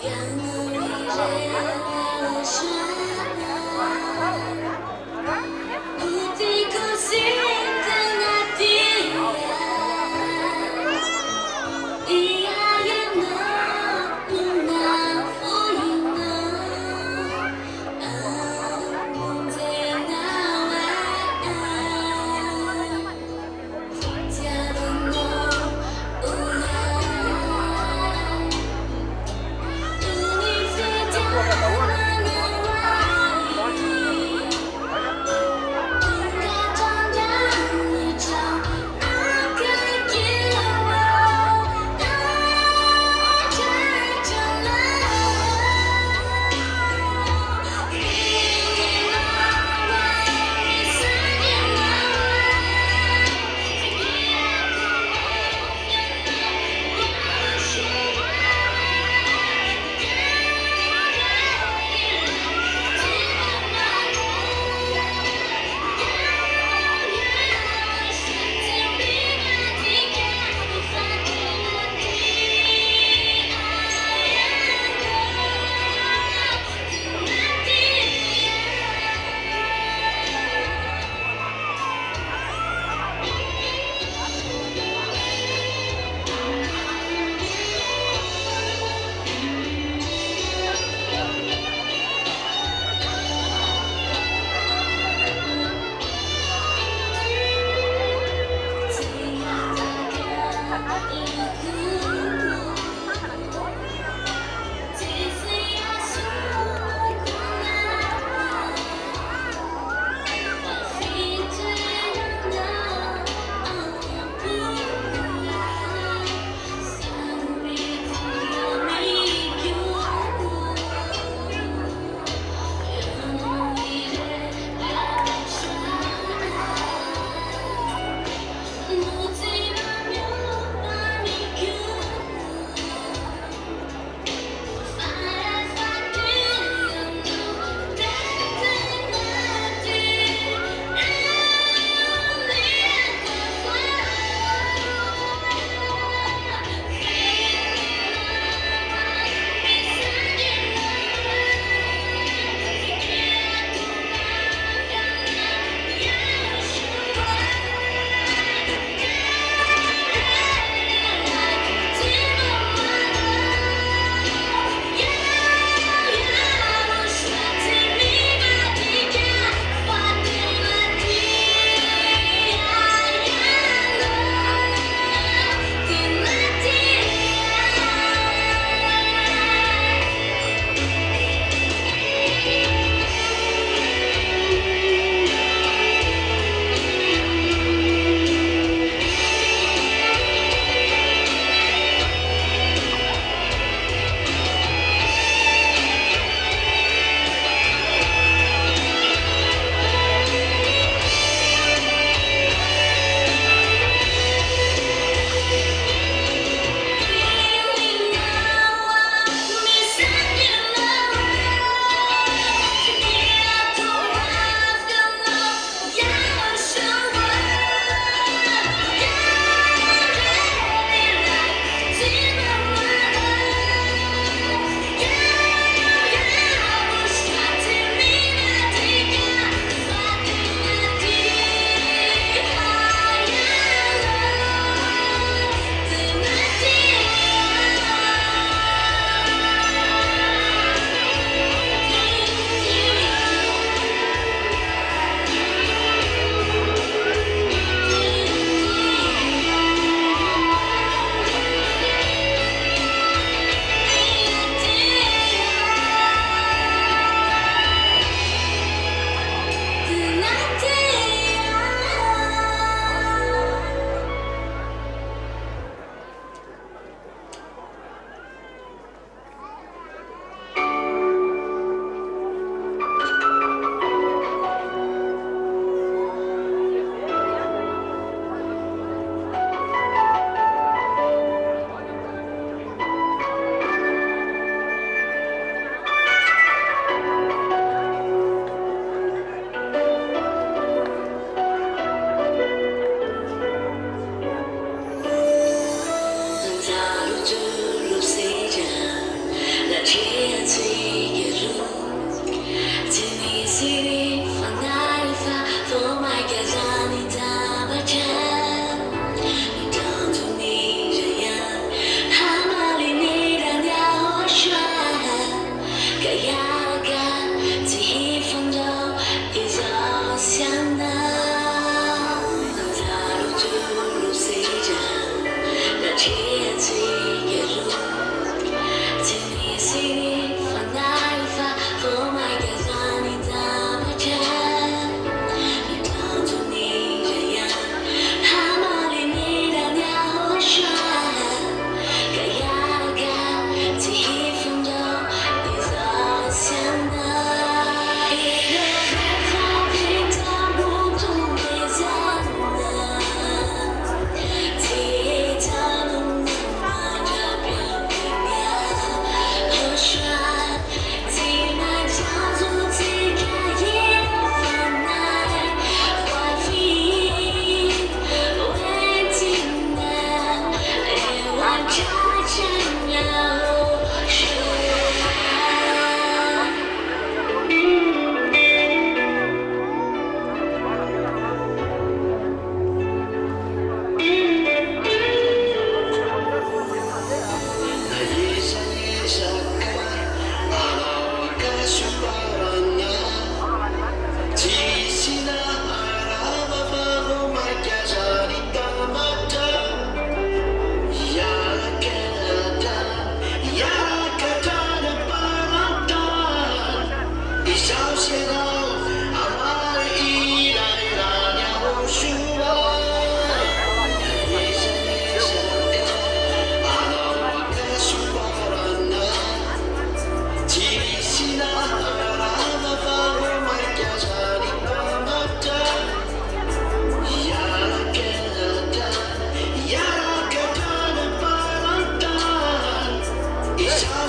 Hãy subscribe cho kênh Ghiền Mì Gõ để không bỏ lỡ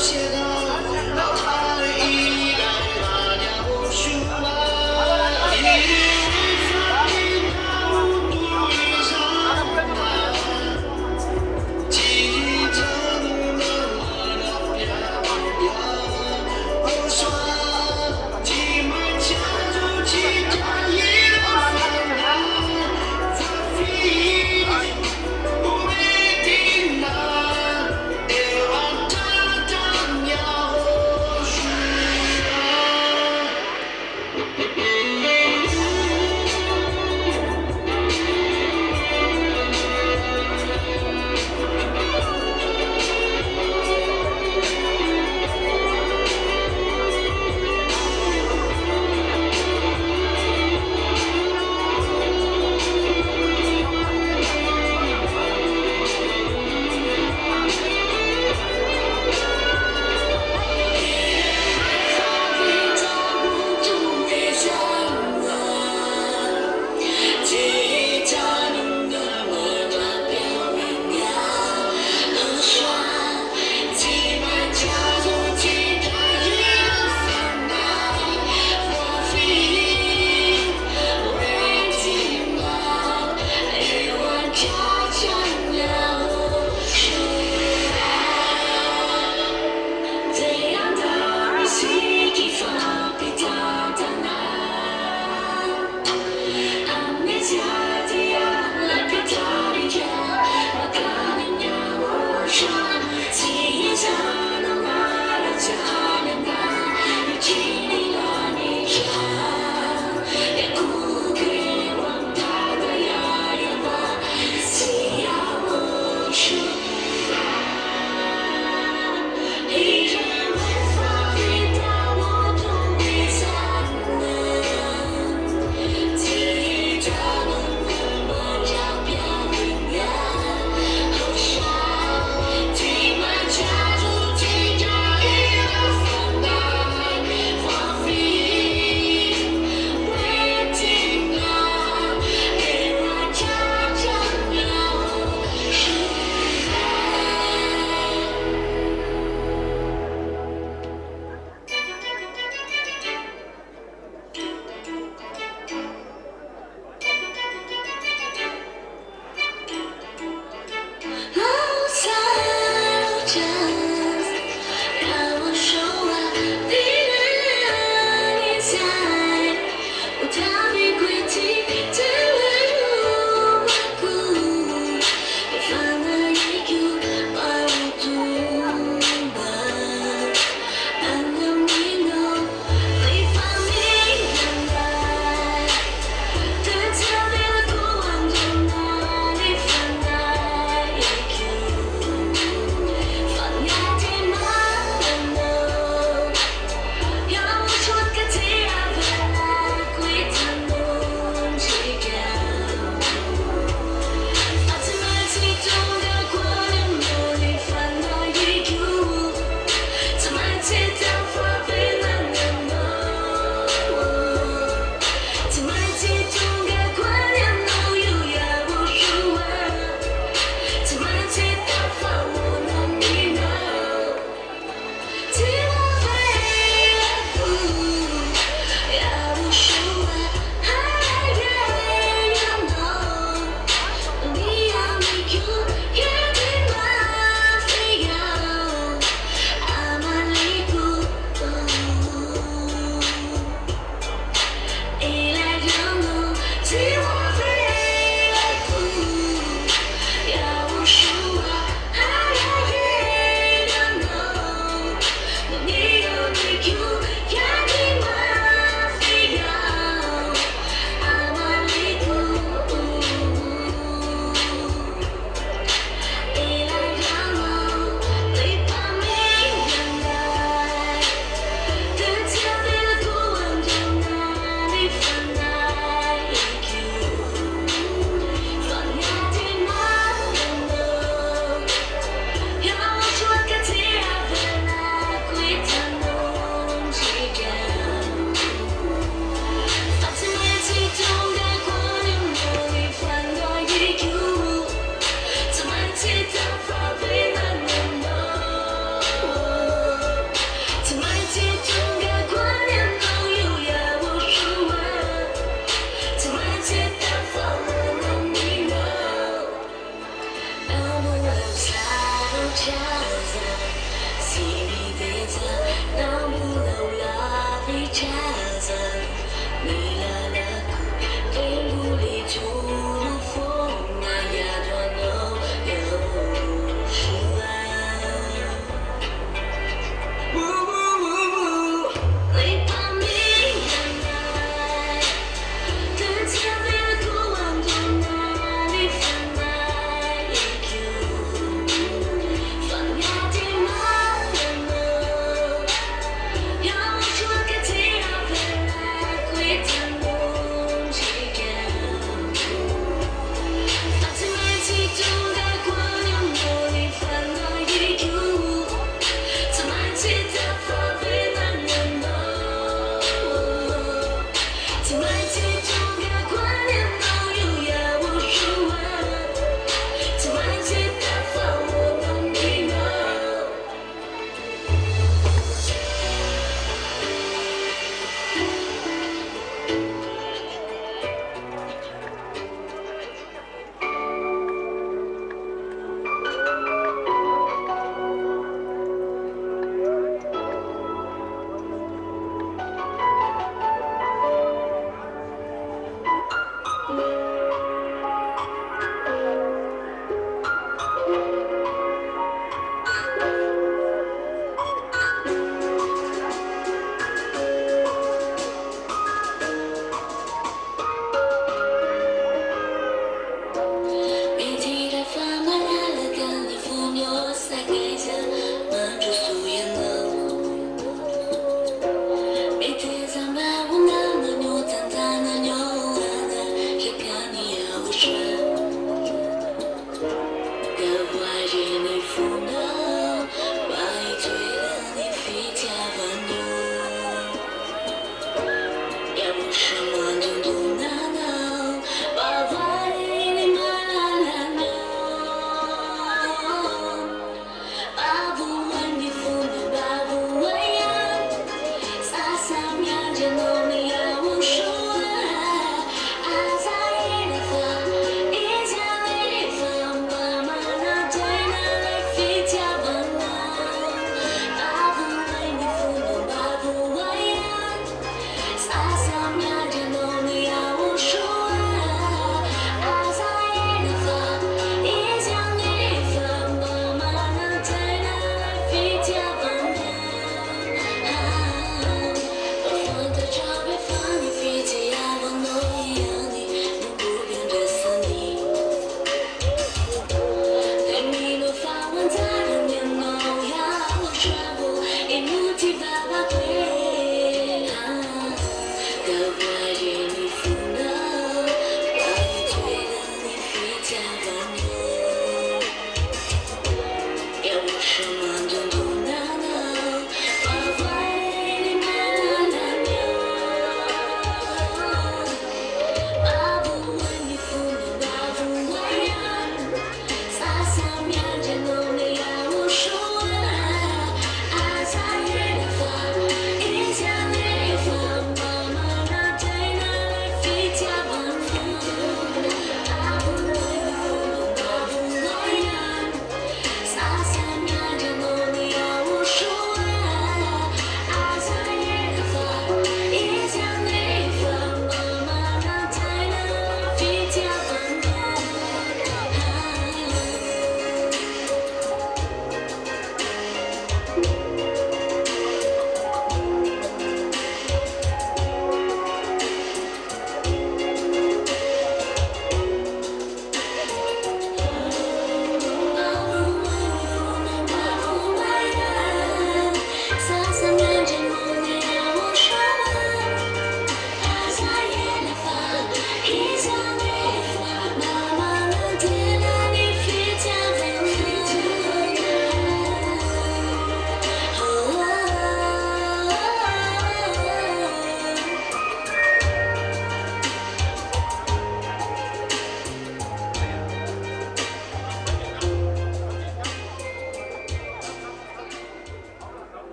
谢到老他依然把亚伯树啊，一生一路独一场记着我的表呀，我说你们家族其他一路烦恼，发飞不一定难。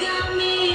Got me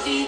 Vie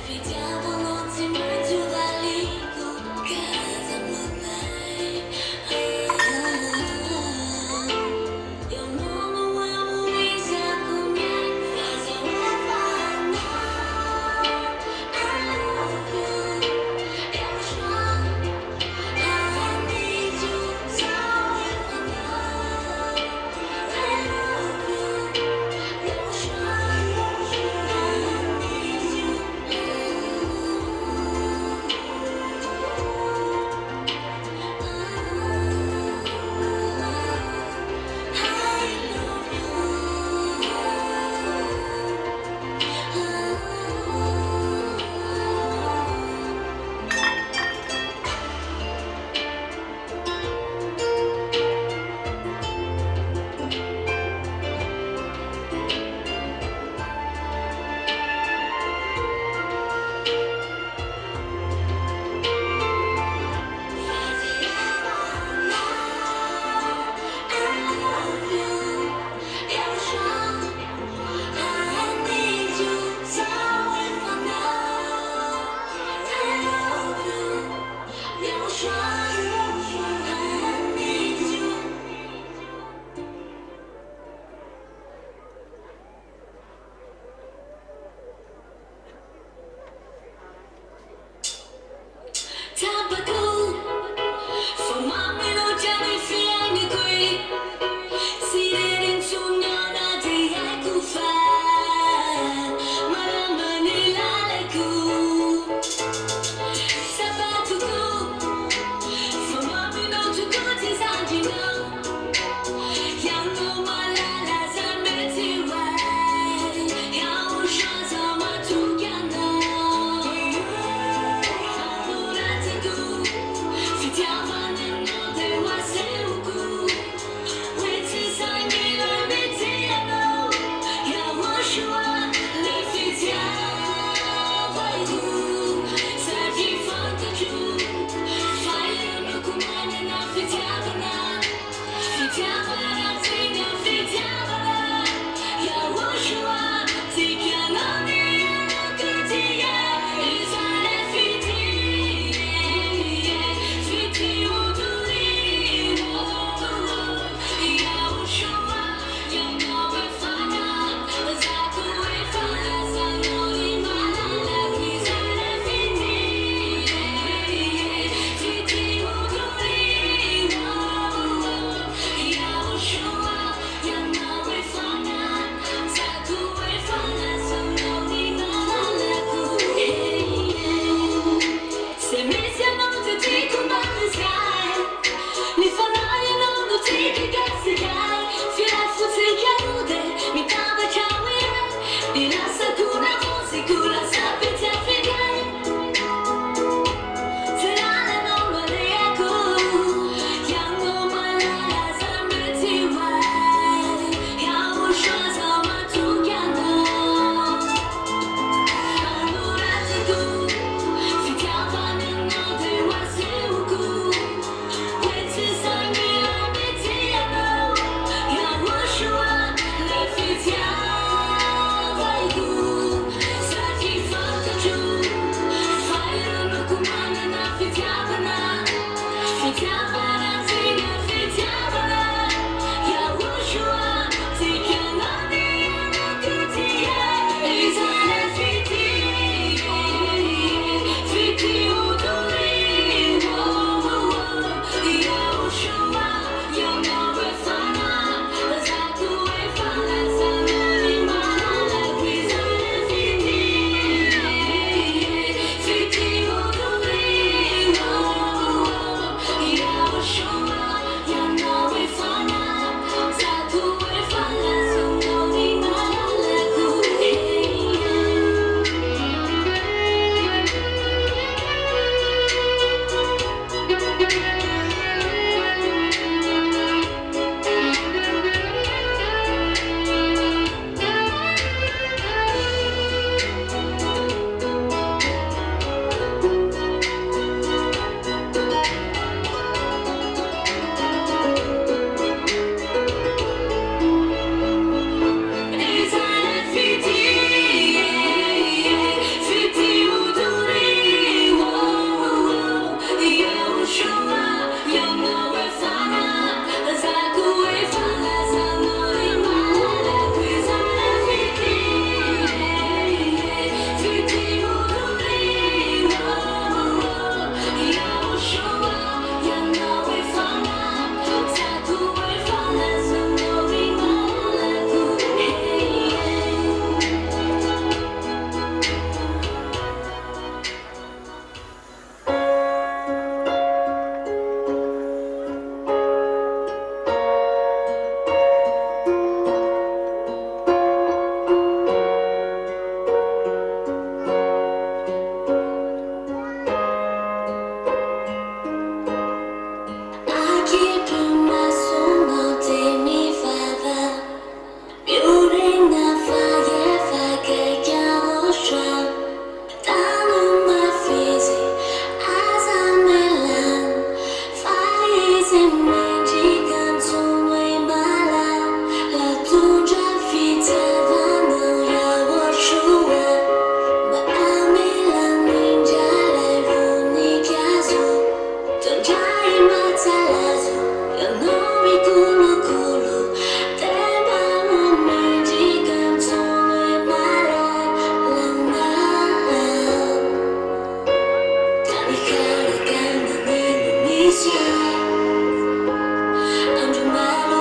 Every time Sirene sunyona de yakufan Malamani lalaku Sabakuku Famami no tukuti zanjino Yango malala zameti wai Yahushua zama tukyana Amuratiku Fitiavane no de waseuku YAHOSHUA, le ZHYAH, fire no kumane na fitiavana, fitiavana tina fitiavana. YAHOSHUA, tikianani anakutia, izale fiti, fiti uduri, YAHOSHUA, yanawe fana, zakuwe fana, zanori malala, izale fiti, fiti uduri, YAHOSHUA, yanawe fana, zakuwe fana, zanori malala, Se mesi non ti dico mai sai, mi farai non lo ti cazzi dai, fino a fuzi chiude, mi tava chiawire, di la sakuna sicura sapete affidare. Serale non vale ecco, yango malala zameti wai, YAHOSHUA zama tukyana. Amuratiku, fitiavane no de waseuku, wetsi sangila mitiano, YAHOSHUA, le fitiavaiku, saki fakaju, fire no kumana na fitiavana, fitiavana tina fitiavana, YAHOSHUA, tikianani anakutia, izale fiti, fiti uduri, YAHOSHUA, yanawe fana, zakuwe fana, zanori malala, izale fiti, fiti uduri, YAHOSHUA, yanawe fana, zakuwe fana, zanori malala, izale fiti, fiti uduri, YAHOSHUA, yanawe fana, zakuwe fana, zanori malala, izale fiti, fiti uduri, YAHOSHUA, yanawe fana, zakuwe fana, zanori malala. Aqui pro nosso norte me fava, building the fire, fire, YAHOSHUA. Down on my face, as I'm Milan, fires in me, chicken to my mala, la tunja fita, vano, YAHOSHUA. Ma amilan ninja, live unique yazo, tunja imatalazo, yanori kulu kulu, tema mumi, chicken to my mala, la mala. Kanikara kana nini misya, anjo malo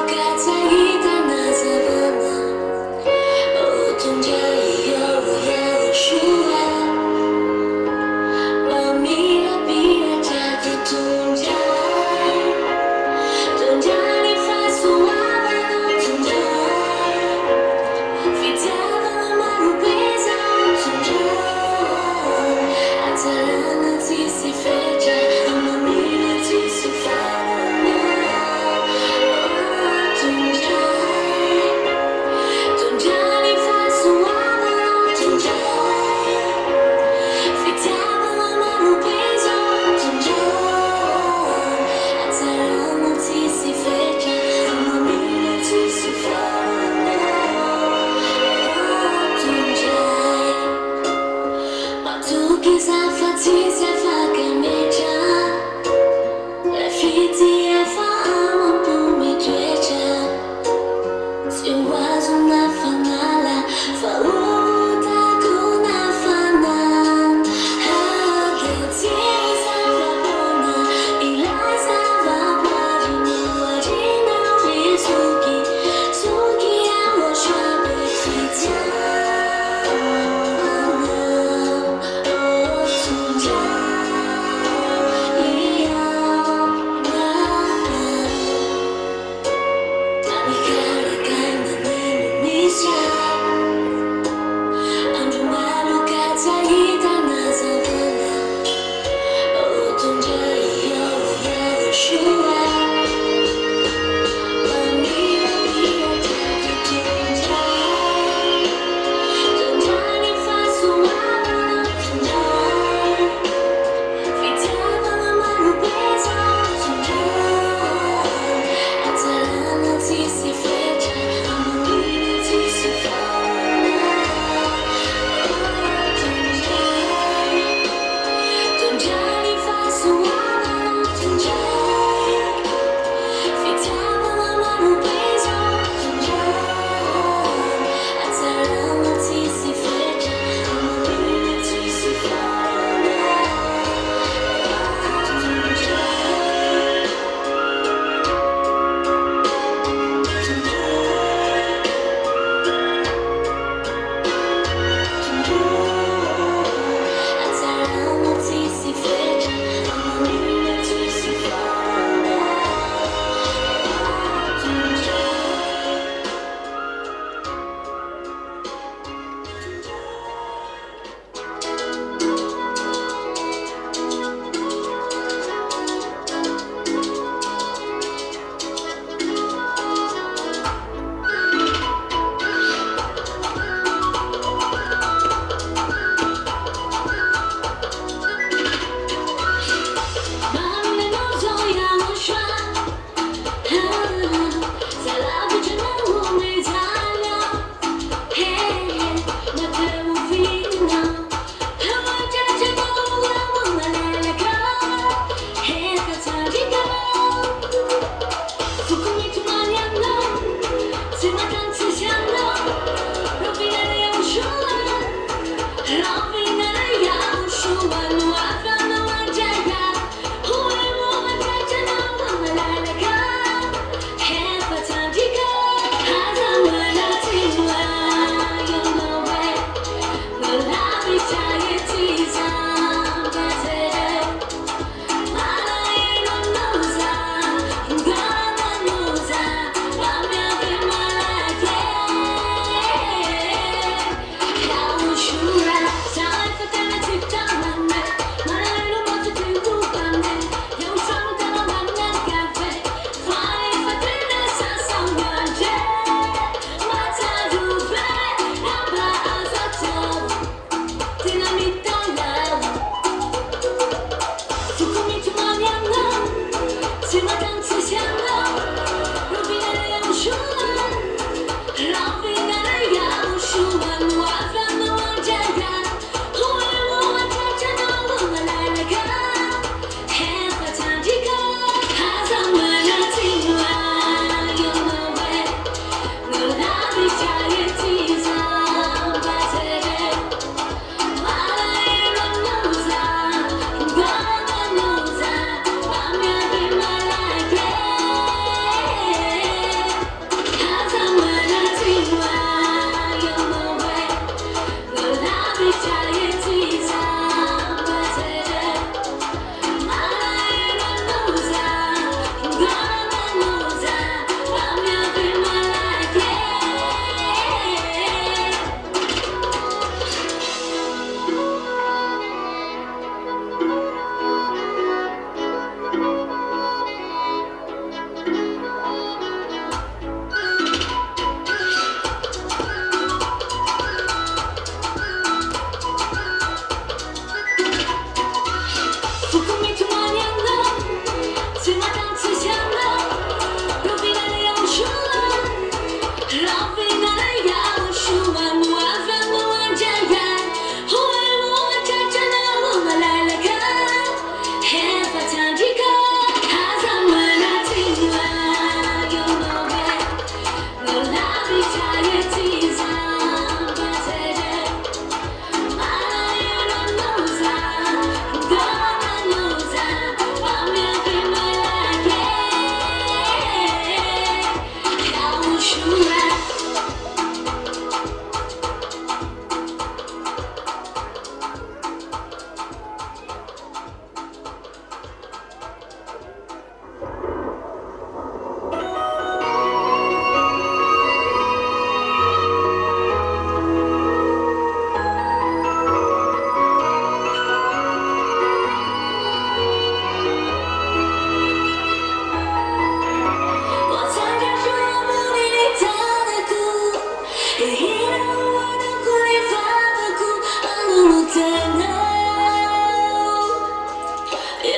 Azaranati si fecha, amaminati si farana. Tunjani faço amor, tunjai. Fitiamo la mano peso, tunjai. Azaranati si fecha, amaminati si farana. Tunjai. Ma tu chissà fatti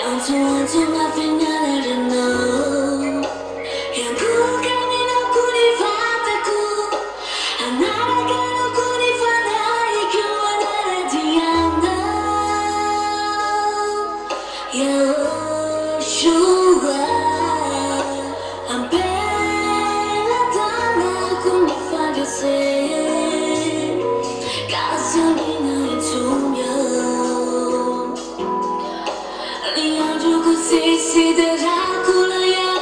until my finger let it know. 행복함이 너구리 바다고 하나라가 너구리 바다에 교환하지 않나. Yahoshua, I'm better than I could find yourself. 가슴이 나의 투명 리안주고 시시들 하구라야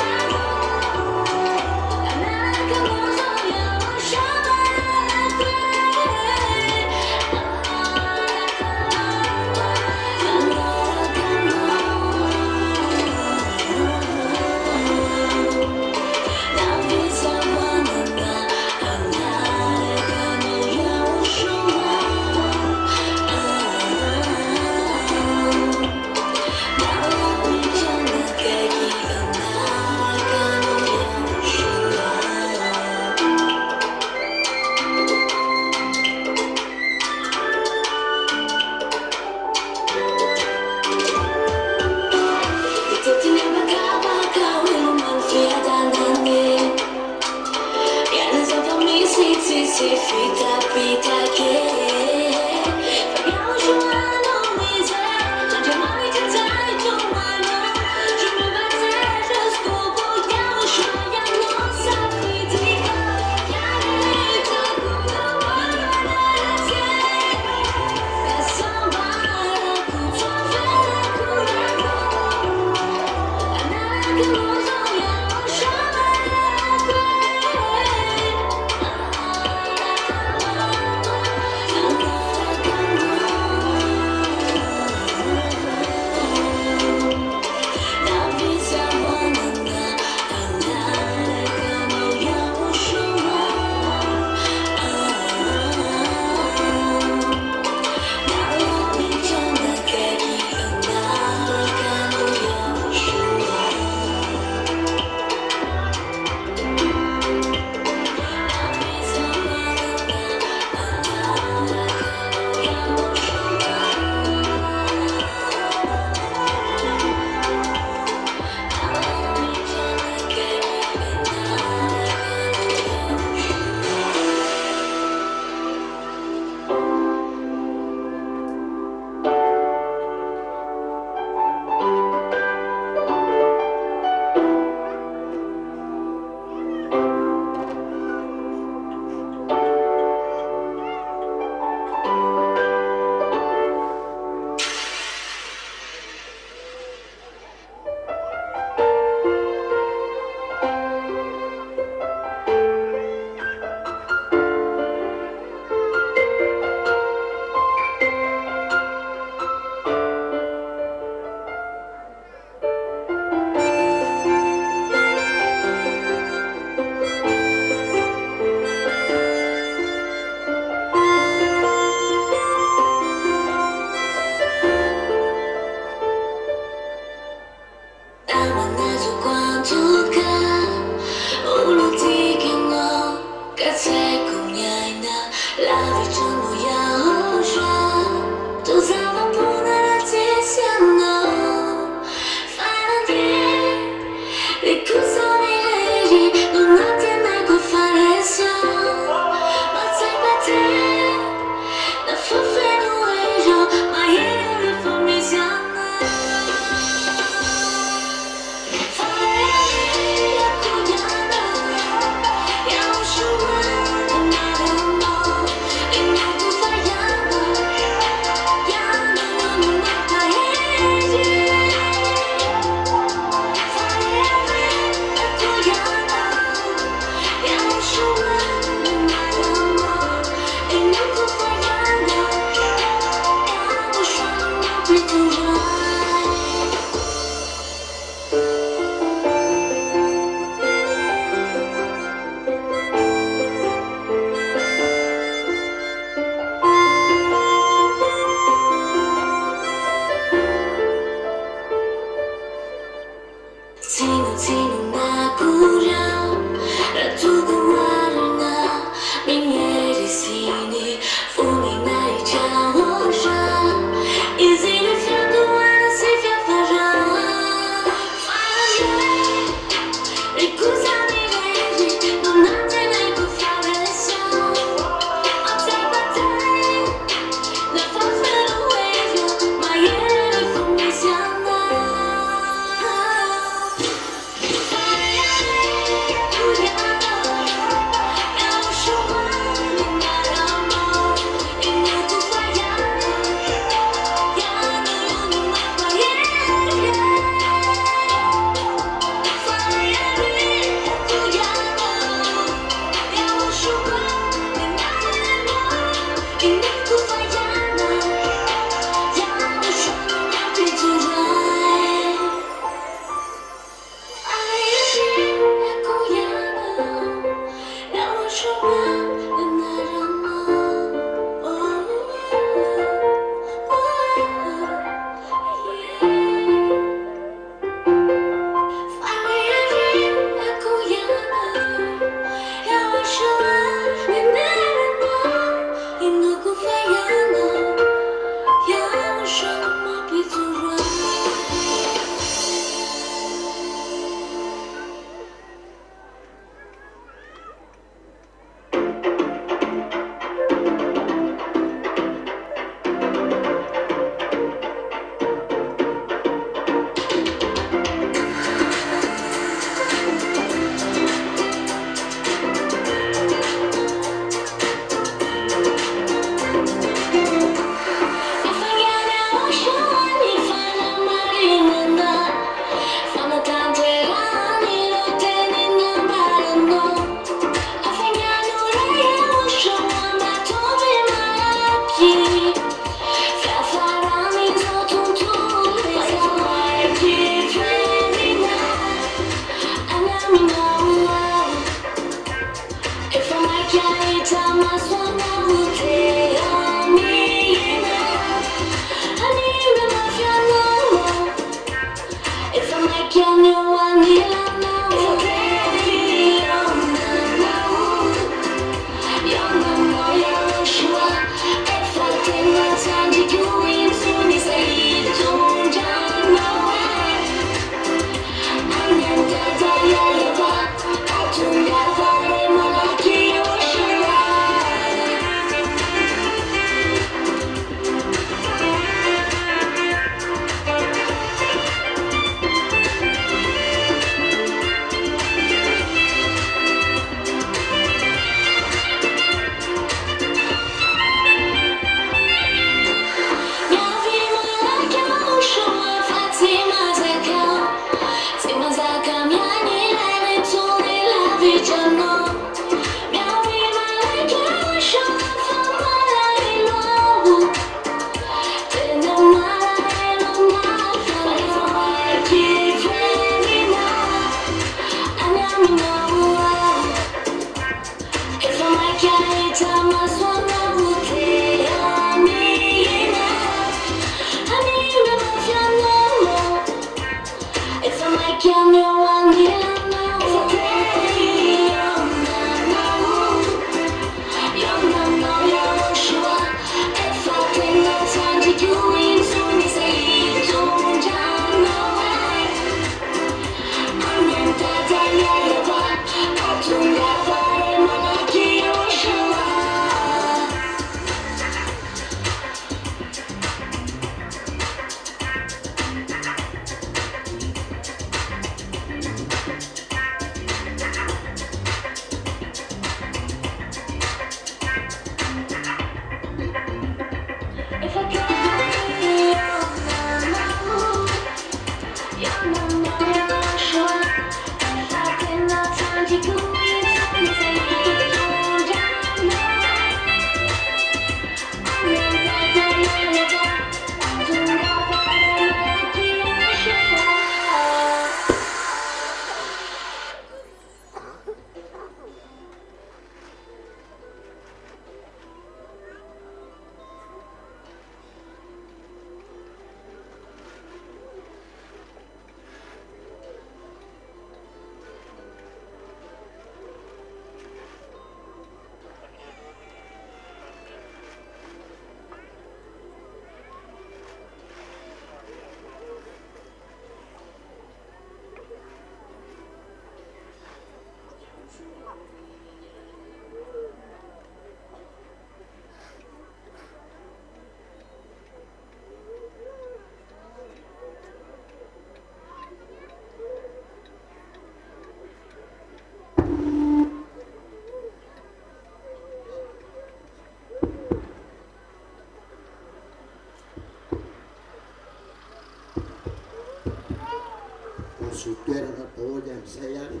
Toerana daholo amin'izay any.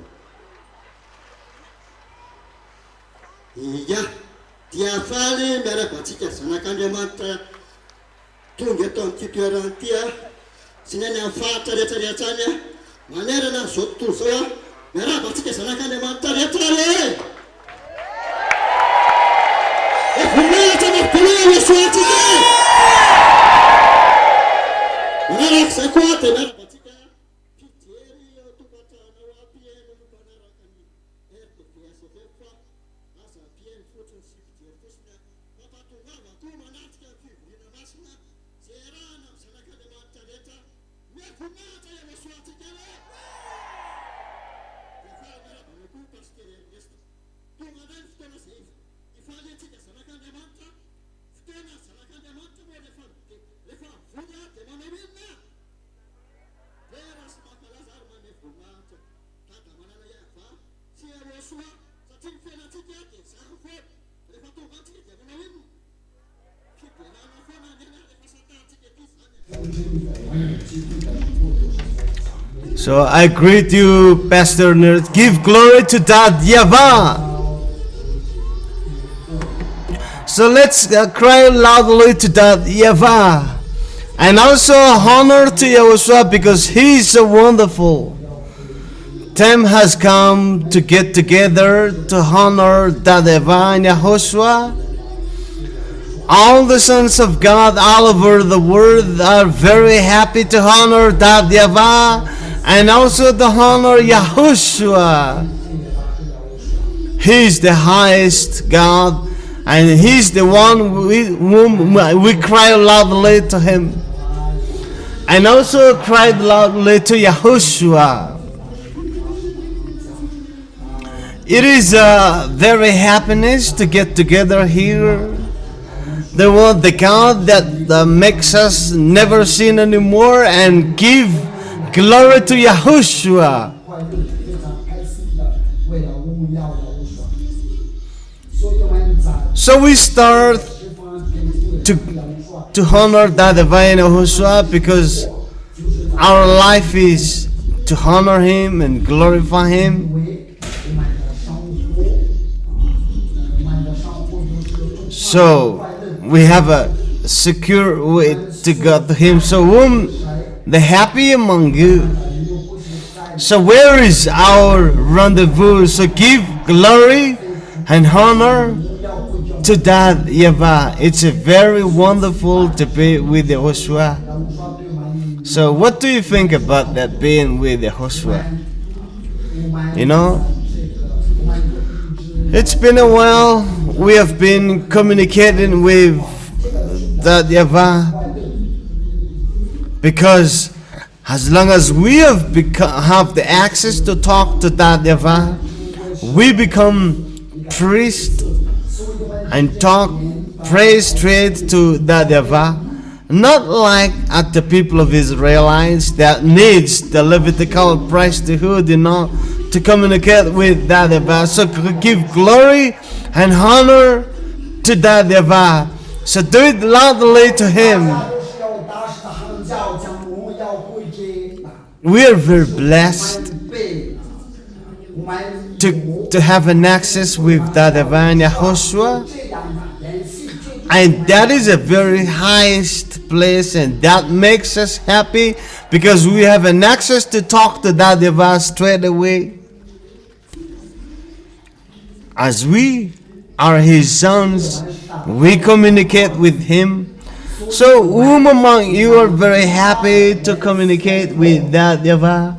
Ia, dia faly miarabantsika zanak'Andriamanitra tonga eto amin'ity toerana ity sy ny any amin'ny faritra rehetrarehetra any manerana izao tontolo izao miarabantsika zanak'Andriamanitra rehetra re. Voninahitra anankitelo Yesoatsika. Manarak'izay koa dia miarabantsika fijery tokantrano aby nombanaraka ny RDVSF fa aza ampieny fotsiny sy fijery fotsiny mampatongava koa manatrika ny fivoriana masina izay rahana So I greet you, Pastor Nerd. Give glory to that YAHVAH. So let's cry loudly to that YAHVAH. And also honor to Yahushua because he is so wonderful. Time has come to get together to honor that YAHVAH and Yahushua. All the sons of God all over the world are very happy to honor that YAHVAH and also to honor Yahushua. He is the highest God and he is the one whom we cry loudly to him. And also cried loudly to Yahushua. It is a very happiness to get together here. The God that makes us never sin anymore and give glory to Yahushua. So we start to honor that divine Yahushua because our life is to honor him and glorify him. So we have a secure way to go to him. So whom the happy among you. So where is our rendezvous? So give glory and honor to that YAHVAH. It's a very wonderful to be with YAHOSHUA. So what do you think about that being with YAHOSHUA? You know, it's been a while. We have been communicating with that YAHVAH because as long as we have the access to talk to that YAHVAH, we become priest and pray straight to that YAHVAH, not like at the people of Israelites that needs the Levitical priesthood, you know, to communicate with that YAHVAH. So give glory and honor to that YAHVAH. So do it loudly to him. We are very blessed to have an access with that divine Yahushua, and that is a very highest place, and that makes us happy because we have an access to talk to that YAHVAH straight away. As we are his sons, we communicate with him. So whom among you are very happy to communicate with that YAHVAH?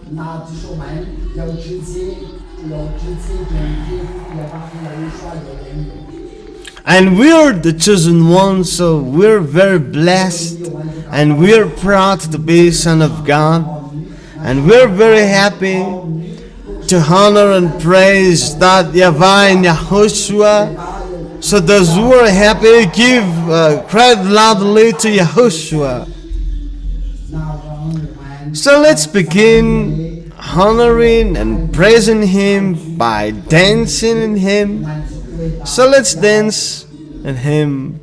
And we are the chosen ones, so we're very blessed and we're proud to be son of God, and we're very happy to honor and praise that YAHVAH and Yahushua. So those who are happy, give cry loudly to Yahushua. So let's begin honoring and praising him by dancing in him. So let's dance in him.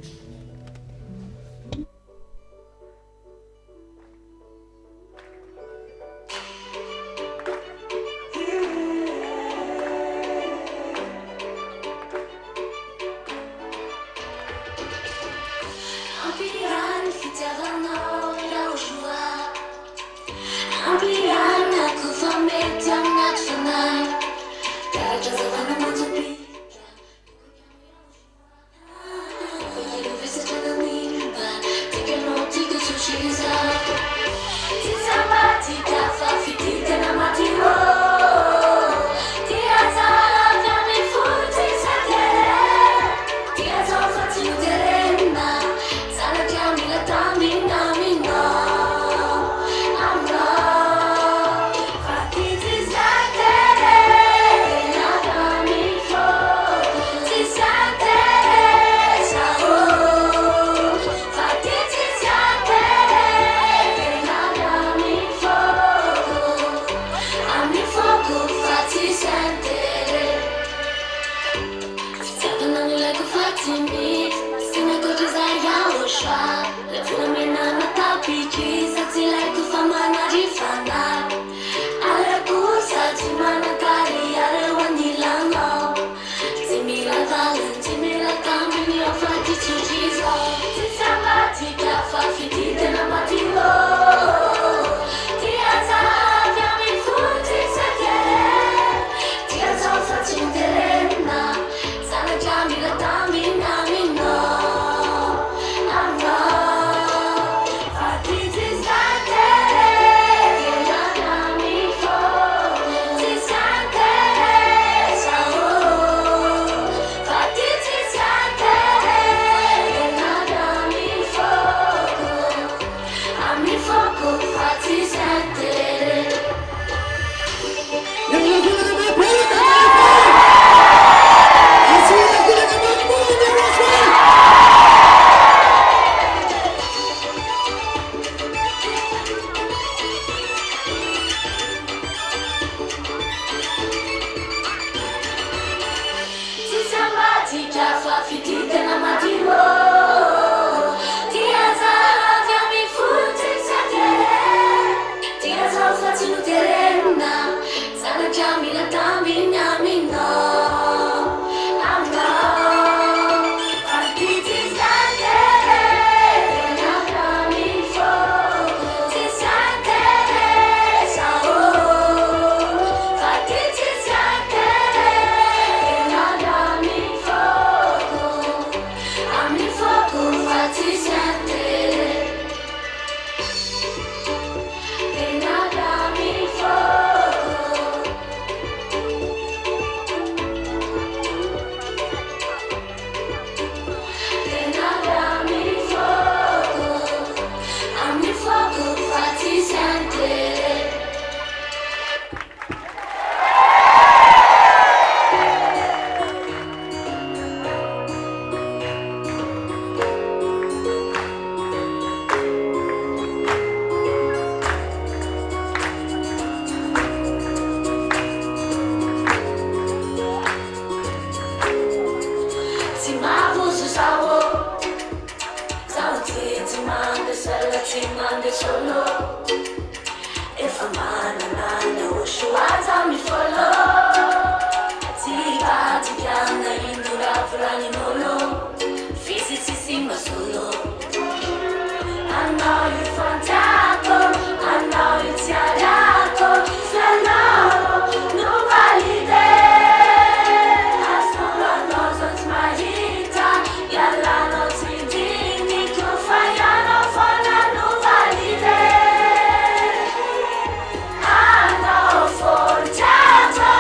Ciao.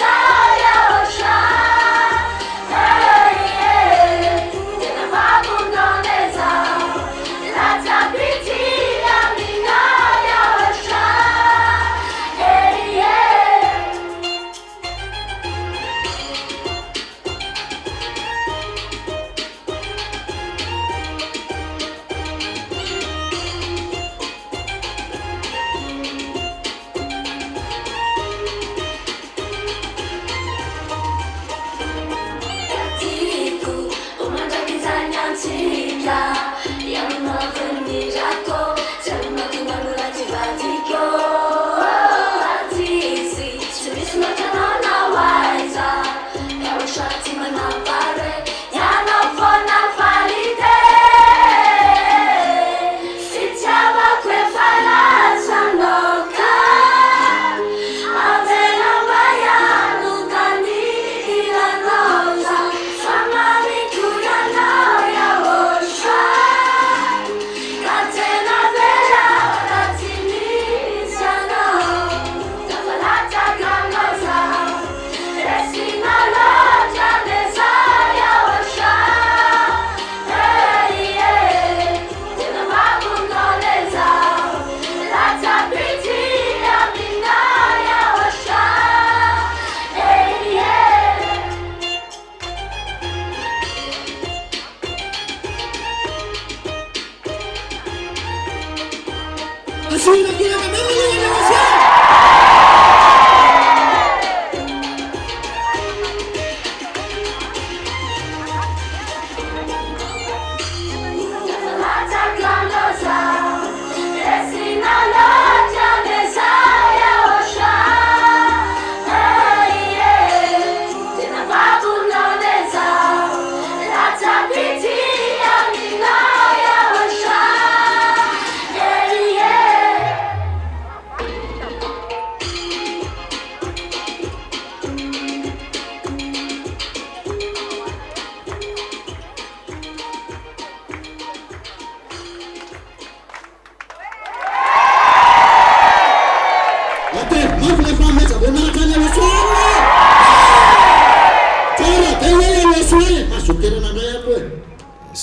ZHYAH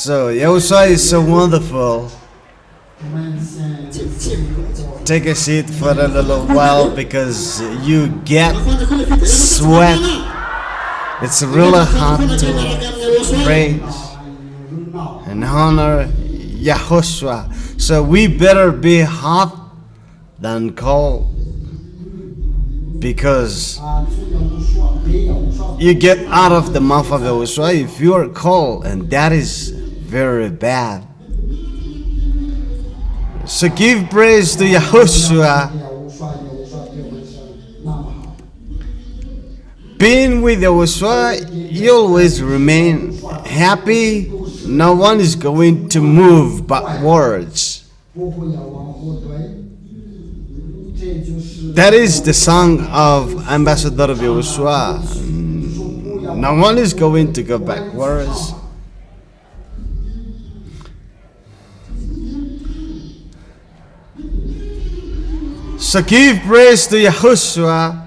So Yahushua is so wonderful. 我们先静坐。 Take a seat for a little while because you get 放在空里边， sweat. It's really hard to praise and honor Yahoshua. So we better be hot than cold, because 啊，主要不说，没有说。 you get out of the mouth of Yahushua if you are cold, and that is very bad. So give praise to Yahoshua. 有说对我是那么好。 Being with Yahushua, you always remain happy. No one is going to move but words. 不会要往后退。这就是。 That is the song of Ambassador of Yahushua. No one is going to go backwards. So give praise to Yahushua.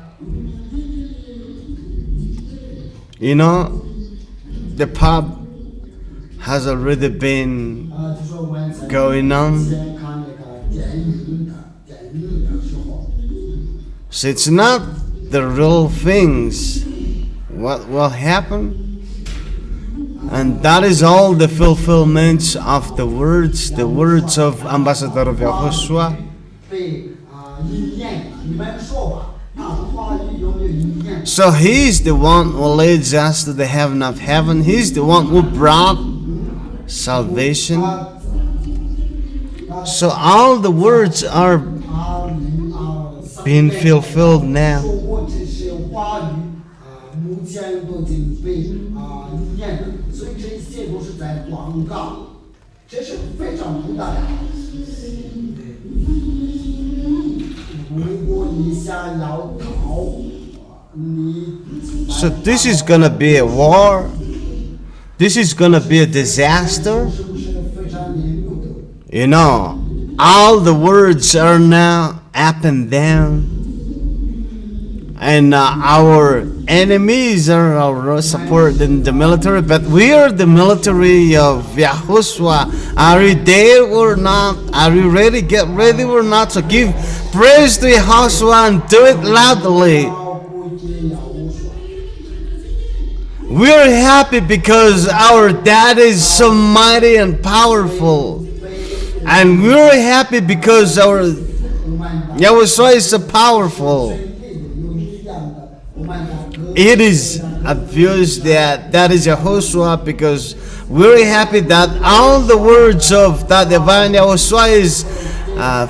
You know, the pub has already been 就说我们在 going on. 先看那个电影的时候， So it's not the real things what will happen. And that is all the fulfillments of the words of Ambassador of Yahoshua. 被应验，你们说吧，他的话语有没有应验？ So he is the one who leads us to the heaven of heaven. He's the one who brought salvation. So all the words are being fulfilled now. 说过这些话语目前都已经被应验了，所以这些都是在广告，这是非常伟大的。如果你想要逃，你 So this is gonna be a war. This is gonna be a disaster. 是不是非常严重的？ You know, all the words are now up and down. And our enemies are our support in the military, but we are the military of Yahushua. Are you there or not? Are you ready? Get ready or not? So give praise to Yahushua and do it loudly. 不也要我说？ We are happy because our dad is so mighty and powerful. And we are happy because our Yahushua is so powerful. It is obvious that is Yahushua, because we're happy that all the words of that divine Yahushua is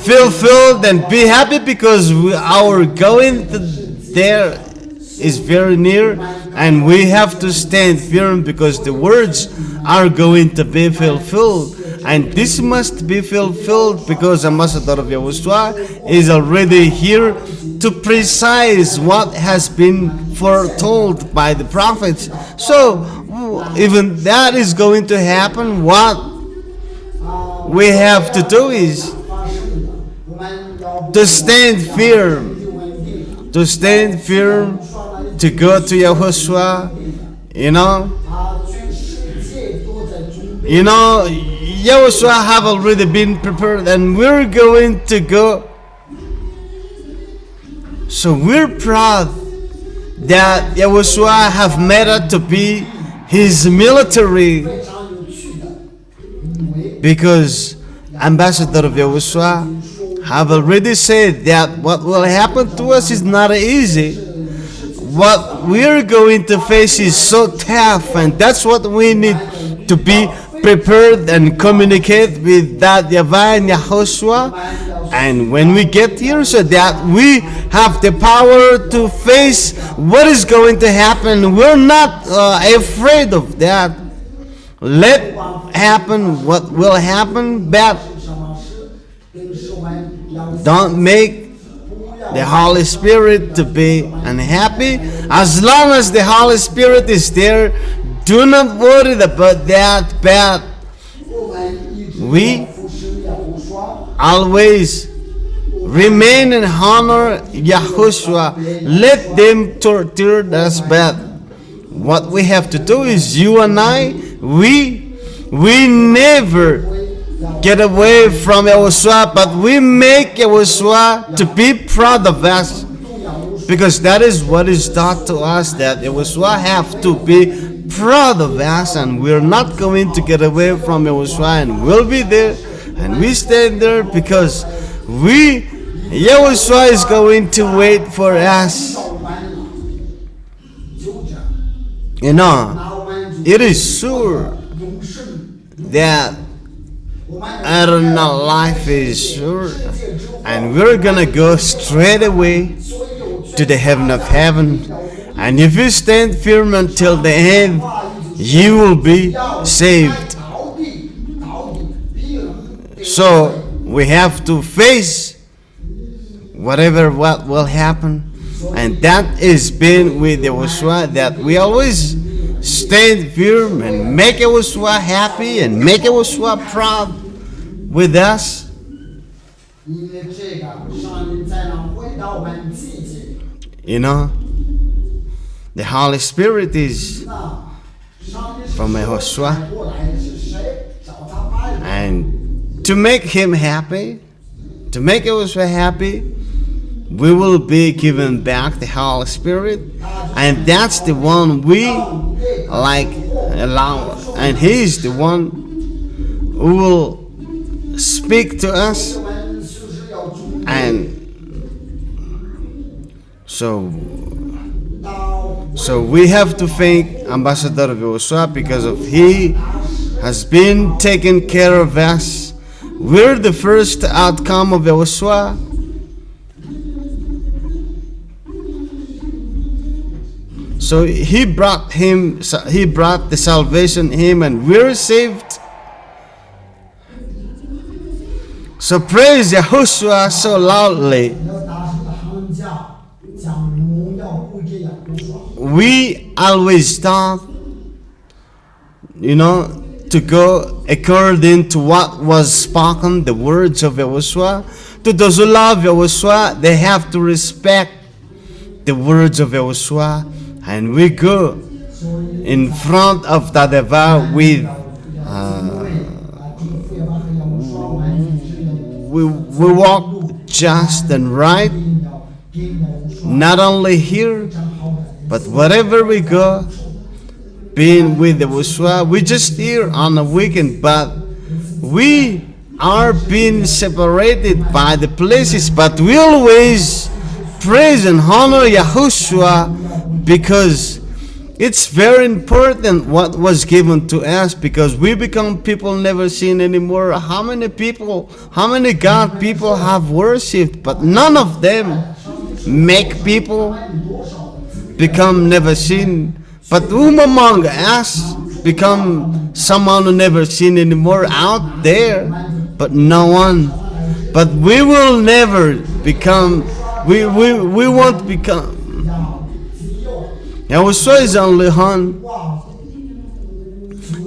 fulfilled, and be happy because our going there is very near, and we have to stand firm because the words are going to be fulfilled. And this must be fulfilled because Ambassador of Yahushua is already here to precise what has been foretold by the prophets. So even that is going to happen. What we have to do is to stand firm, to go to Yahushua. You know, Yahushua have already been prepared, and we're going to go. So we're proud that Yahushua have made it to be his military, because Ambassador of Yahushua have already said that what will happen to us is not easy. What we're going to face is so tough, and that's what we need to be prepared and communicate with that divine Yahoshua. And when we get here, so that we have the power to face what is going to happen, we're not afraid of that. Let happen what will happen, but don't make the Holy Spirit to be unhappy. As long as the Holy Spirit is there, do not worry about that, but we always remain and honor Yahushua. Let them torture us, but what we have to do is, you and I, we We never get away from Yahushua, but we make Yahushua to be proud of us, because that is what is taught to us, that Yahushua have to be proud of us, and we're not going to get away from Yahushua, and we'll be there, and we stand there because Yahushua is going to wait for us. You know, it is sure that eternal life is sure, and we're gonna go straight away to the heaven of heaven. And if you stand firm until the end, you will be saved. So we have to face what will happen, and that is been with Yahushua, that we always stand firm and make Yahushua happy and make Yahushua proud with us. You know, the Holy Spirit is from Yahushua, and to make him happy, to make Yahushua happy, we will be given back the Holy Spirit, and that's the one we allow, and he is the one who will speak to us. And so we have to thank Ambassador of Yahushua, because of he has been taking care of us. We're the first outcome of Yahushua. So he brought the salvation him, and we're saved. So praise Yahushua so loudly. We always thought, to go according to what was spoken, the words of Yahushua. To those who love Yahushua, they have to respect the words of Yahushua. And we go in front of the ZHYAH with we walk just and right, not only here, but wherever we go, being with the YAHOSHUA. We just here on the weekend, but we are being separated by the places, but we always praise and honor Yahushua, because it's very important what was given to us, because we become people never seen anymore. How many God people have worshipped, but none of them make people become never seen. But whom among us become someone who never seen anymore out there? But no one. But we will never become, we won't become. Yahushua is only one.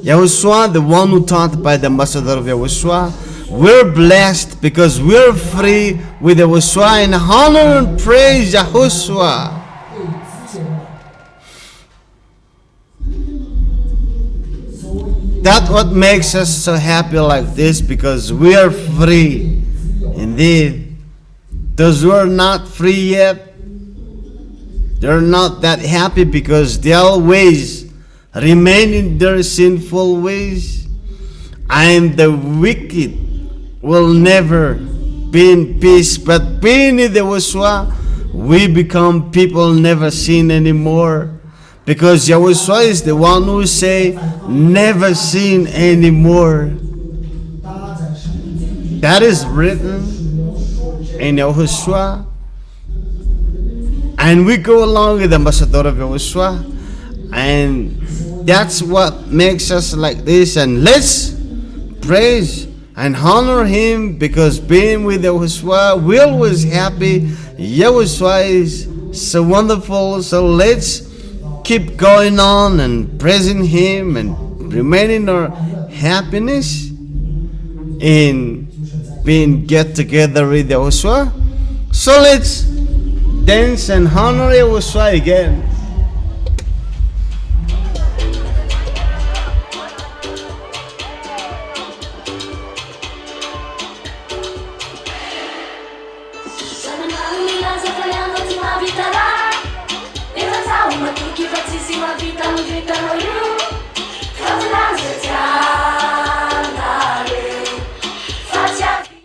Yahushua, the one who taught by the ambassador of Yahushua. We're blessed because we're free with Yahushua, and honor and praise Yahushua. That's what makes us so happy like this, because we are free. Indeed, those who are not free yet, they're not that happy, because they always remain in their sinful ways, and the wicked will never be in peace. But being in the Yahushua, we become people never seen anymore, because Yahushua is the one who say never seen anymore. That is written in Yahushua. And we go along with the ambassador of Yahushua, and that's what makes us like this. And let's praise and honor him, because being with Yahushua, we're always happy. Yahushua is so wonderful. So let's keep going on and praising him and remaining our happiness in being get together with Yahushua. So let's dance and honor Yahushua again. matoky fa tsisy mavita mivitanao io kavilanza tianareo fa tsy avy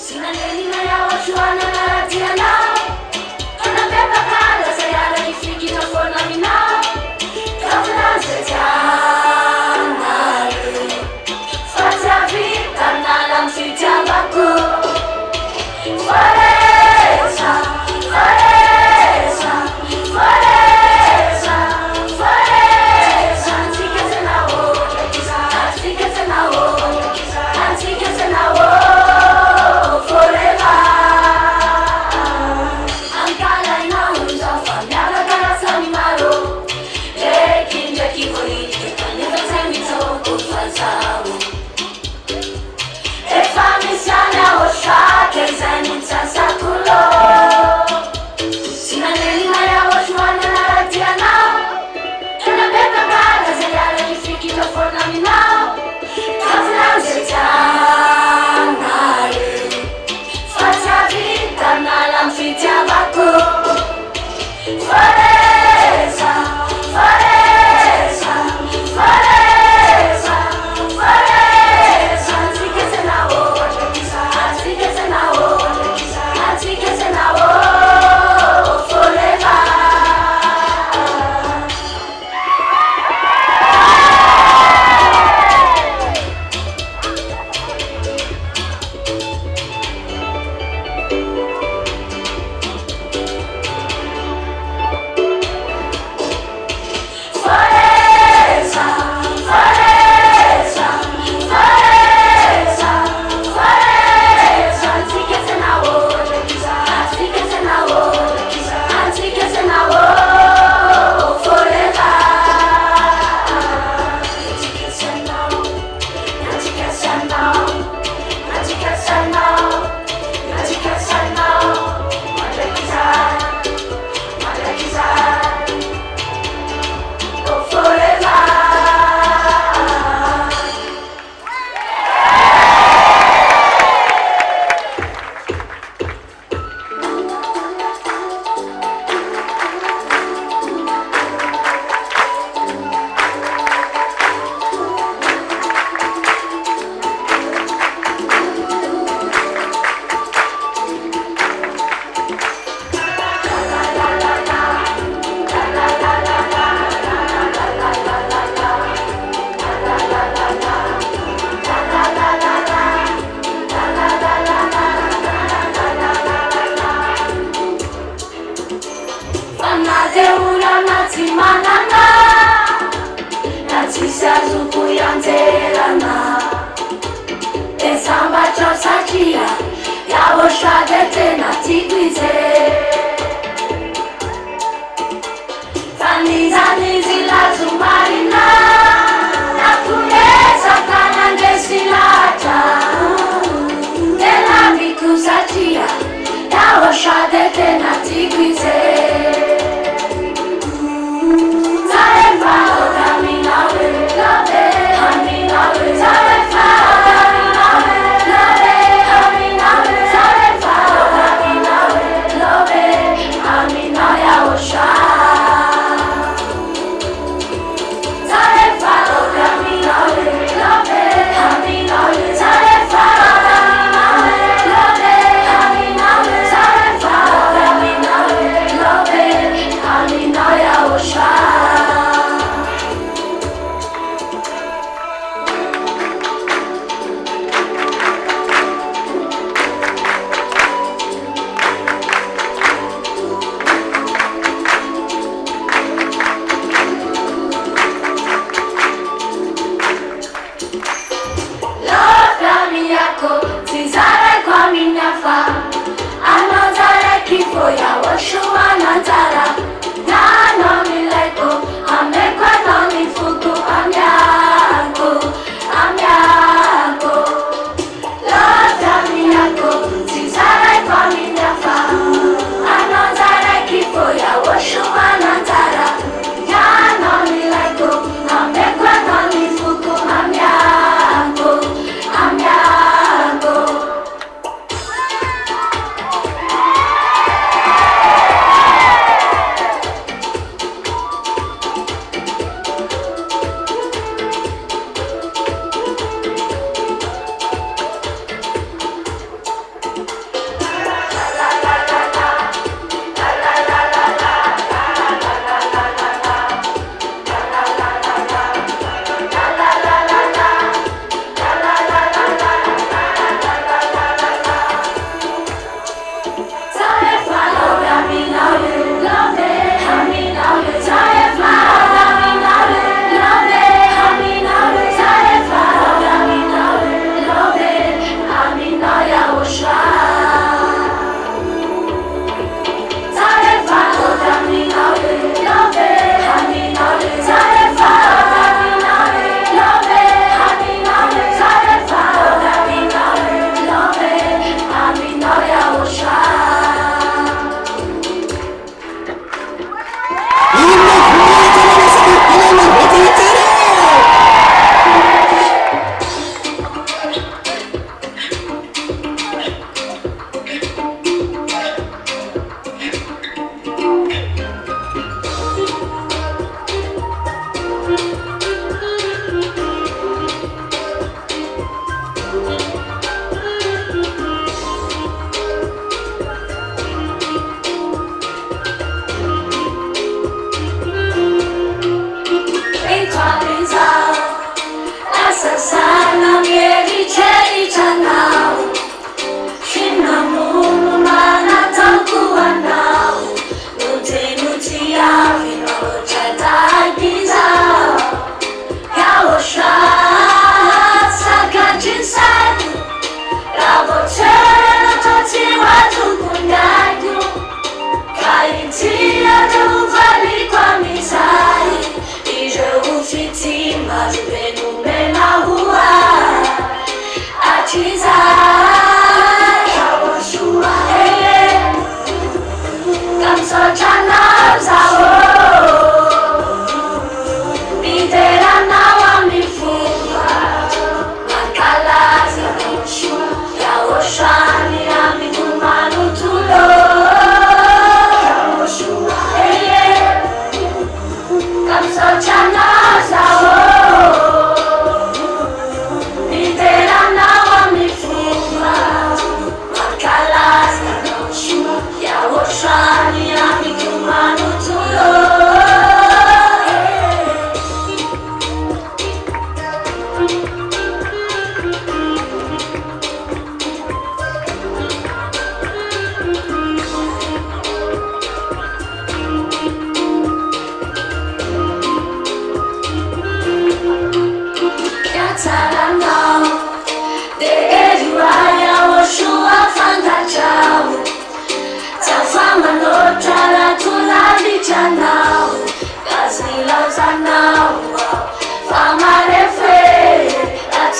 sinanelina YAHOSHUAH nanaratianao anapepakala zay araky fikitra foana aminao kavilanza tianareo fa tsy avita nala amy fitiavako Foreza, foreza, foreza, foreza. Antika tena outra, antika tena outra, antika tena outra. Forever. Ankala inao zafa miaraka sami maro. Ndraiky voitika kanefa tsy mitsoko fazao. Efa misy any YAHOSHUAH izay nitsasakolô sinanelina YAHOSHUAH nanaratianao anapepakala zay araky fikitra foana aminao kavilanza tianareo fa tsy avita nala amy fitiavako foreza, foreza, foreza, foreza. Antika tena outra, antika tena outra, antika tena outra. Forever. Foreza, foreza, foreza, foreza. Antika tena outra, antika tena outra, antika tena outra. Forever. Antika tena, antika tena, antika tena, antika tena. Madrakizar, madrakizar. Oh, forever. Fanateura natsimanana natsisy azoko ianjerana esambatrao satria YAHOSHUAH de tena tiako izy fanizanizy lazomarina nakunesaka nandesy latra tena miko satria YAHOSHUAH de tena tiako izy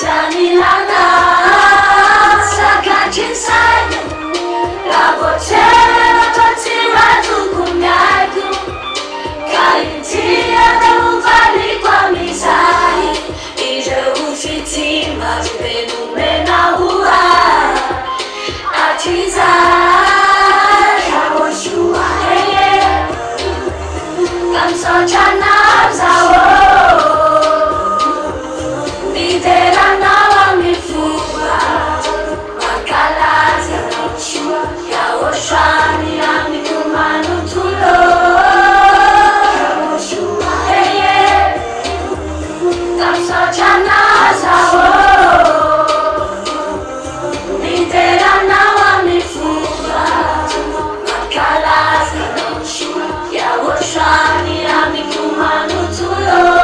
Tanilana, sakachin sayo, rabotera patiratu kunyaku, kaintia na uvali kwa mizai, ije ufitima jibenu mena hua, atiza, YAHOSHUAH, kamso chana zawo. YAHOSHUAH ni amiku manutulo YAHOSHUAH kamso chana zawo nitera na wamifuba makalazi YAHOSHUAH ni amiku manutulo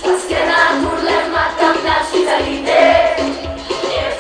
Fast enough, pour lève ma table, la suite à l'idée. Et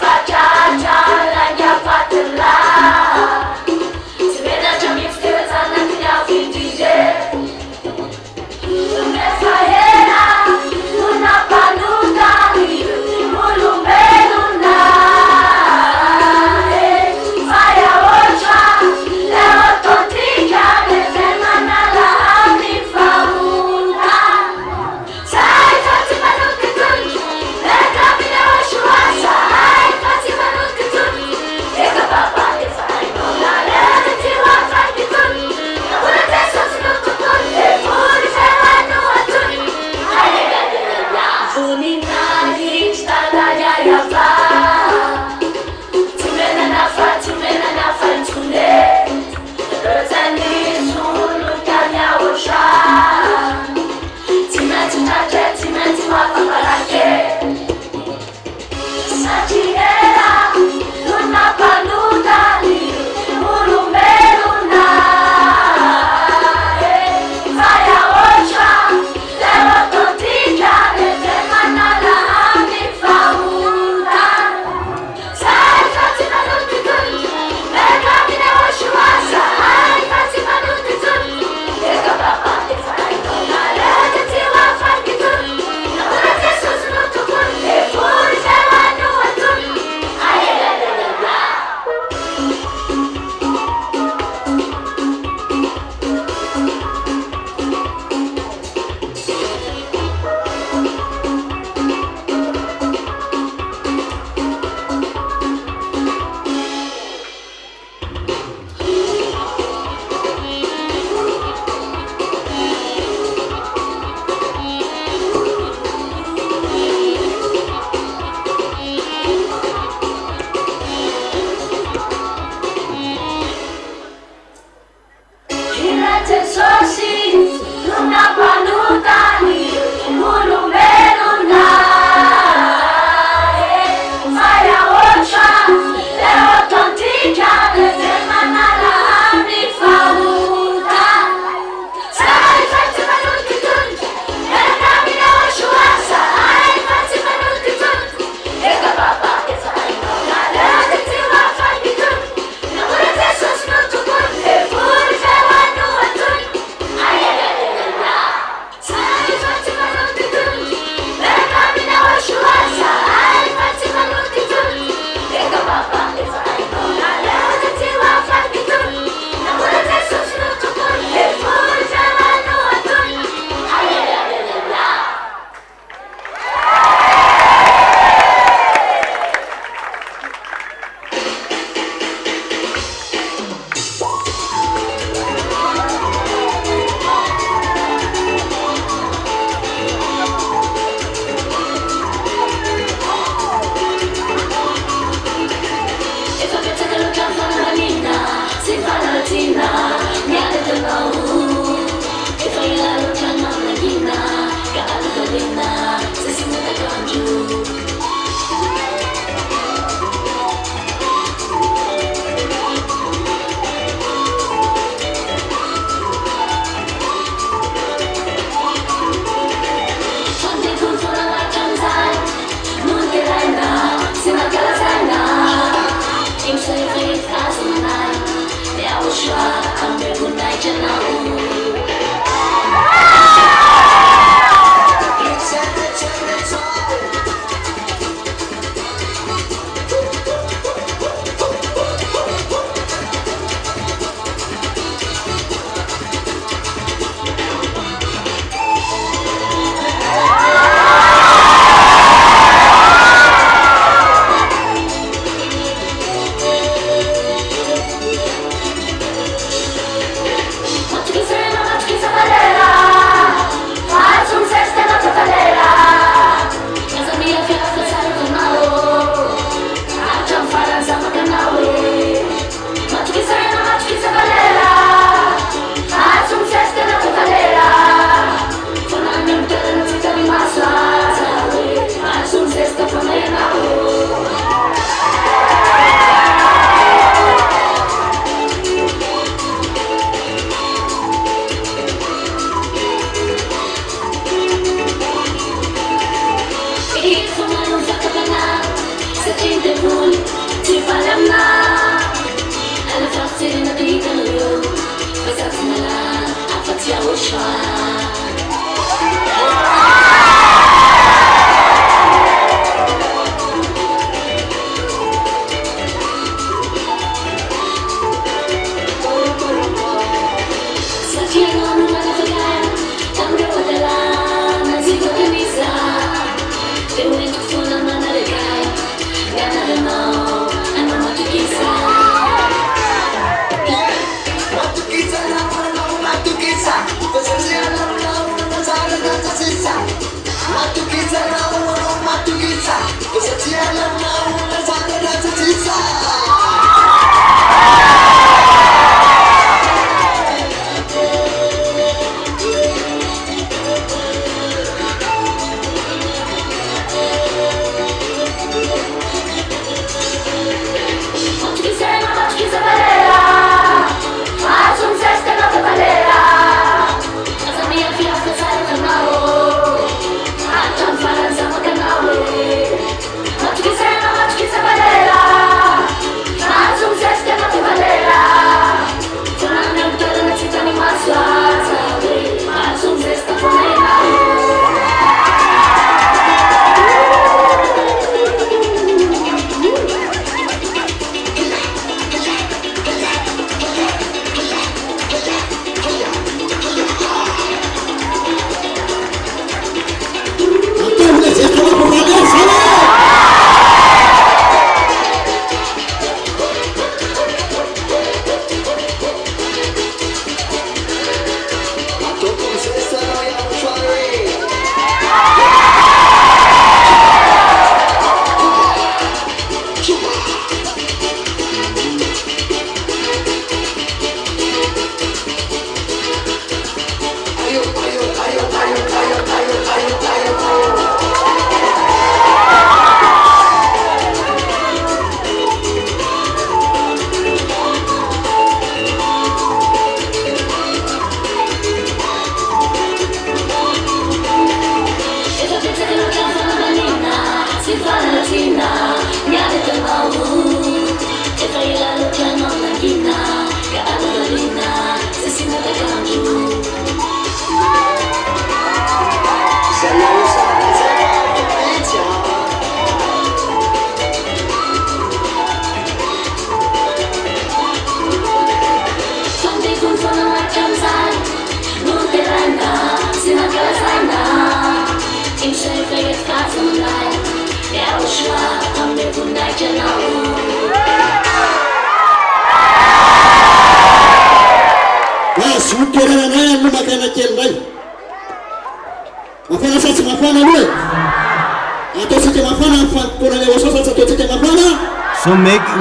So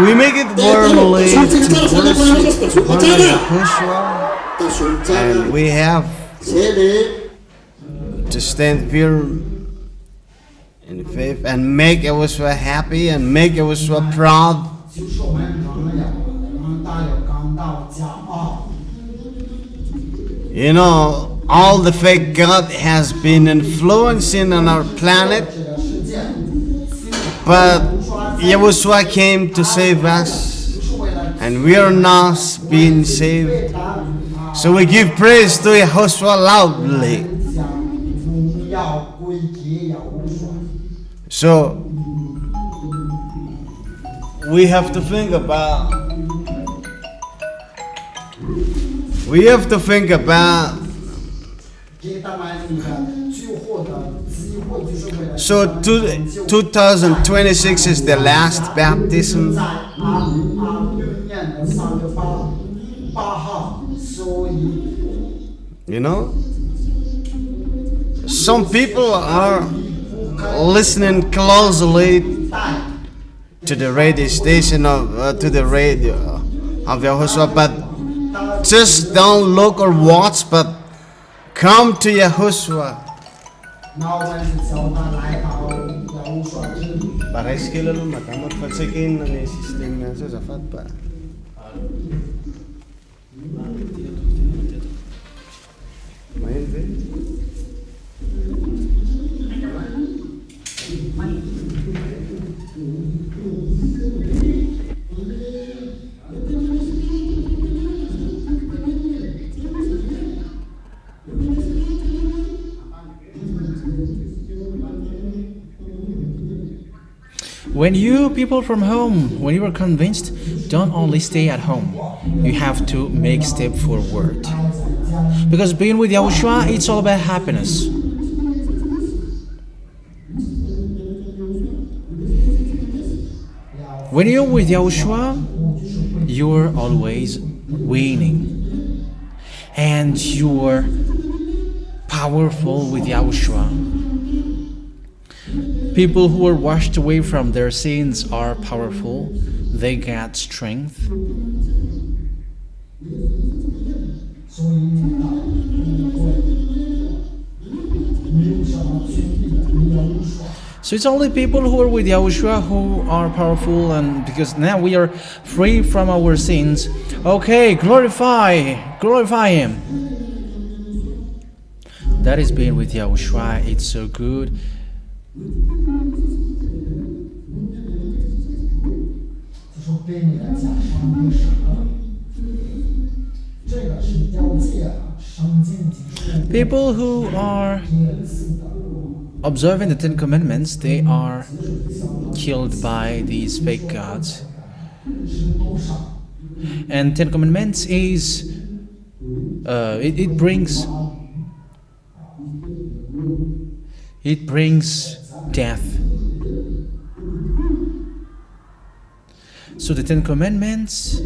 we make it formally to worship, honor YAHOSHUA, and we have to stand firm in faith and make YAHOSHUA happy and make YAHOSHUA proud. You know, all the fake God has been influencing on our planet, but YAHOSHUA came to save us, and we are now being saved. So we give praise to YAHOSHUA loudly. So we have to think about so 2026 is the last baptism. You know, some people are listening closely to the radio station of to the radio of YAHOSHUA, but just don't look or watch, but come to YAHOSHUA. Parece que lo matamos, parece que no hay sistema, eso es afat pa. When you people from home, when you are convinced, don't only stay at home. You have to make step forward. Because being with Yahushua, it's all about happiness. When you're with Yahushua, you're always winning. And you're powerful with Yahushua. People who are washed away from their sins are powerful. They get strength. So it's only people who are with Yahushua who are powerful, and because now we are free from our sins. Okay, glorify Him. That is being with Yahushua. It's so good. People who are observing the Ten Commandments, they are killed by these fake gods. And Ten Commandments is it brings death. So the Ten Commandments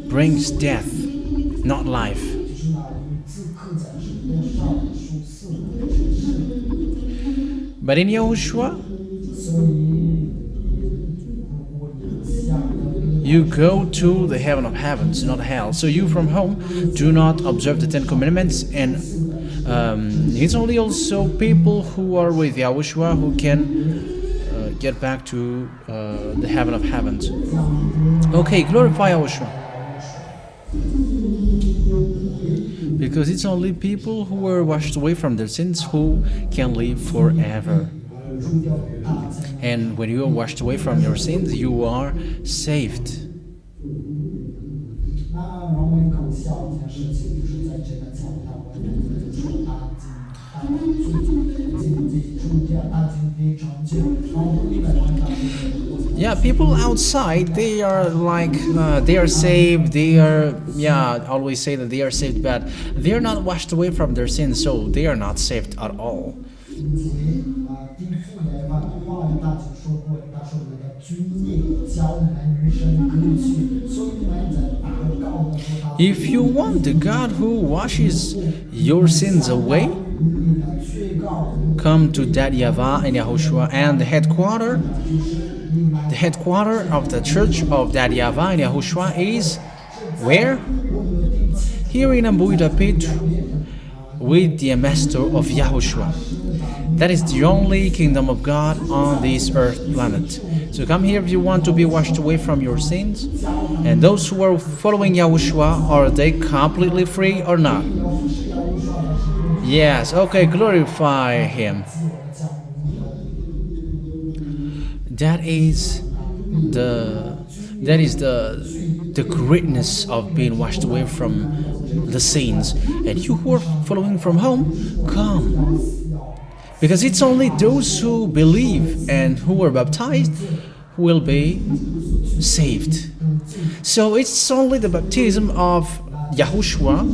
brings death, not life. But in Yahushua, you go to the heaven of heavens, not hell. So you from home do not observe the Ten Commandments, and it's only also people who are with Yahushua who can get back to the heaven of heavens. Okay, glorify Yahushua. Because it's only people who were washed away from their sins who can live forever. And when you are washed away from your sins, you are saved. Yeah, people outside, they are like, they are saved, they are, always say that they are saved, but they are not washed away from their sins, so they are not saved at all. If you want the God who washes your sins away, come to that YAHVAH and YAHOSHUA, and the headquarters of the church of that YAHVAH and YAHOSHUA is where? Here in Ambuidapet with the master of Yahushua. That is the only kingdom of God on this earth planet. So come here if you want to be washed away from your sins. And those who are following Yahushua, are they completely free or not? Yes, okay, glorify Him. That is the greatness of being washed away from the sins. And you who are following from home, come. Because it's only those who believe and who are baptized who will be saved. So it's only the baptism of Yahushua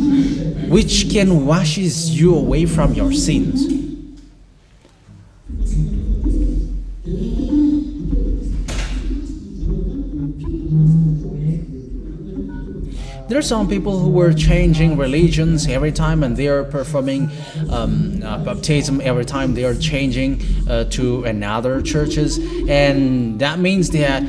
which can washes you away from your sins. There are some people who were changing religions every time, and they are performing baptism every time they are changing to another churches, and that means that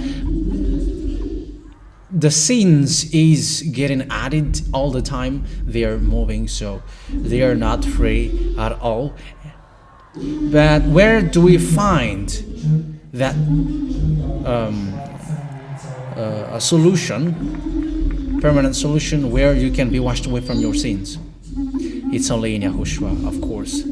the sins is getting added all the time. They are moving, so they are not free at all. But where do we find that a solution, permanent solution, where you can be washed away from your sins? It's only in Yahushua, of course.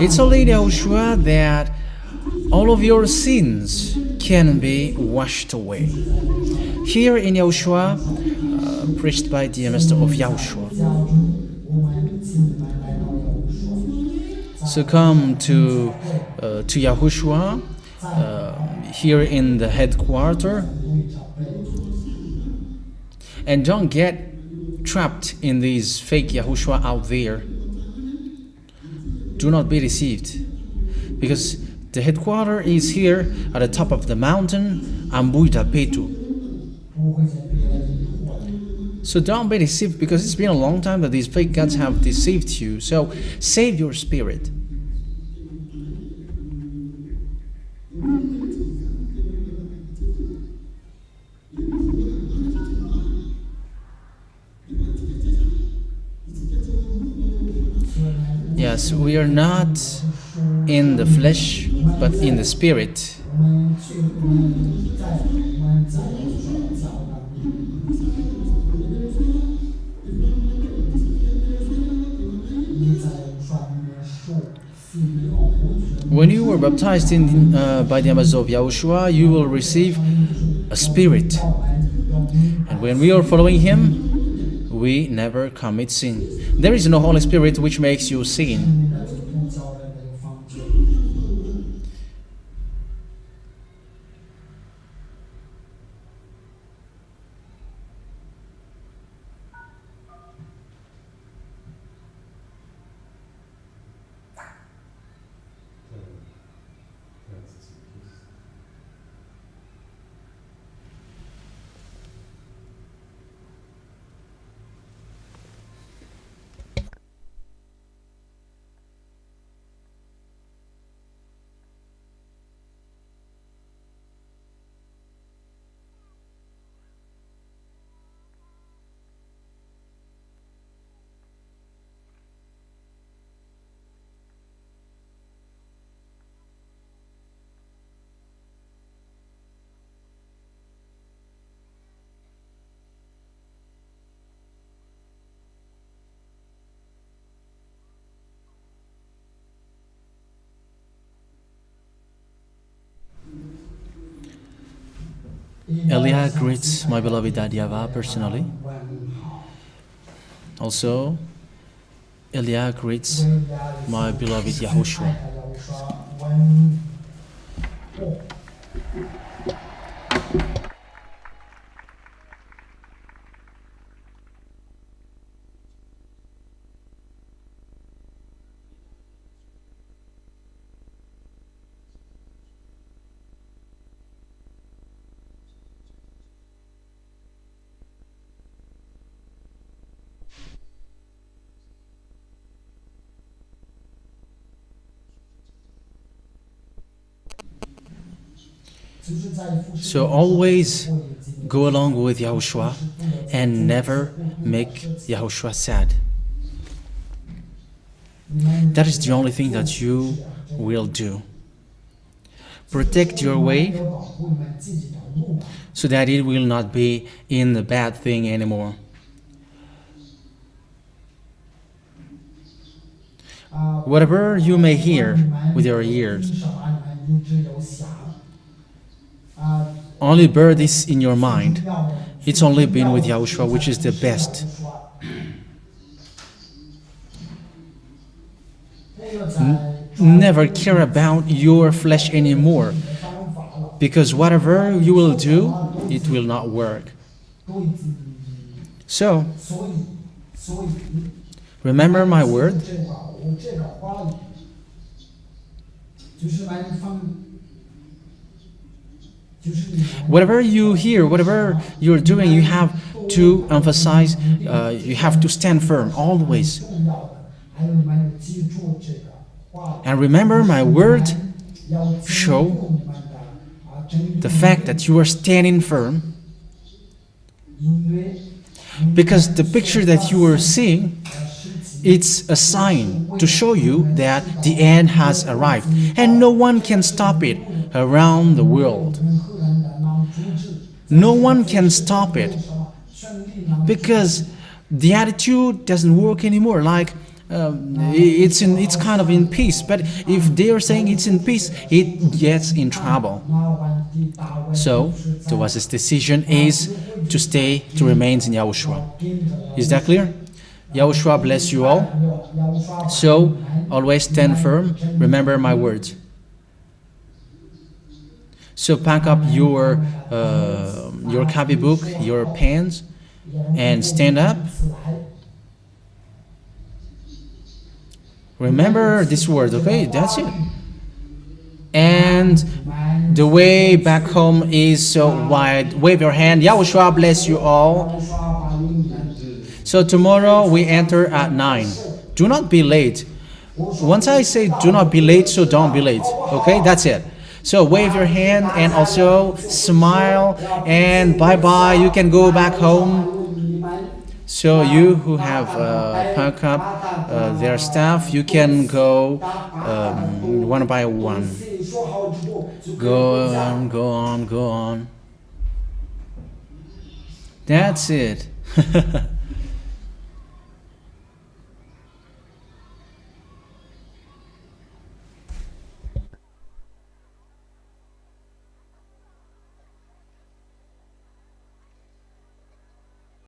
It's only in Yahushua that all of your sins can be washed away. Here in YAHOSHUAH, preached by the Master of YAHOSHUAH. So come to YAHOSHUAH here in the headquarters, and don't get trapped in these fake YAHOSHUAH out there. Do not be deceived, because the headquarters is here at the top of the mountain, Ambuita Petu. So don't be deceived, because it's been a long time that these fake gods have deceived you. So save your spirit. Yes, we are not in the flesh, but in the spirit. When you were baptized by the Master of YAHOSHUAH, you will receive a spirit. And when we are following him, we never commit sin. There is no Holy Spirit which makes you sin. YAH greets my beloved Dad YAHVAH personally. Also, YAH greets my beloved YAHOSHUAH. So always go along with YAHOSHUAH and never make YAHOSHUAH sad. That is the only thing that you will do. Protect your way so that it will not be in the bad thing anymore. Whatever you may hear with your ears, only bear this in your mind. It's only been with YAHOSHUAH, which is the best. Never care about your flesh anymore, because whatever you will do, it will not work. So, remember my word. Whatever you hear, whatever you're doing, you have to emphasize, you have to stand firm always. And remember my word, show the fact that you are standing firm, because the picture that you are seeing, it's a sign to show you that the end has arrived, and no one can stop it around the world. No one can stop it, because the attitude doesn't work anymore. Like it's kind of in peace. But if they are saying it's in peace, it gets in trouble. So the wisest decision is to stay, to remain in Yahushua. Is that clear? Yahushua bless you all. So always stand firm. Remember my words. So pack up your copybook, your pens, and stand up. Remember this word, okay? That's it. And the way back home is so wide. Wave your hand. Yahushua bless you all. So tomorrow we enter at 9. Do not be late. Once I say do not be late, so don't be late. Okay, that's it. So wave your hand and also smile and bye-bye. You can go back home. So you who have packed up their stuff, you can go one by one. Go on, go on, go on. That's it.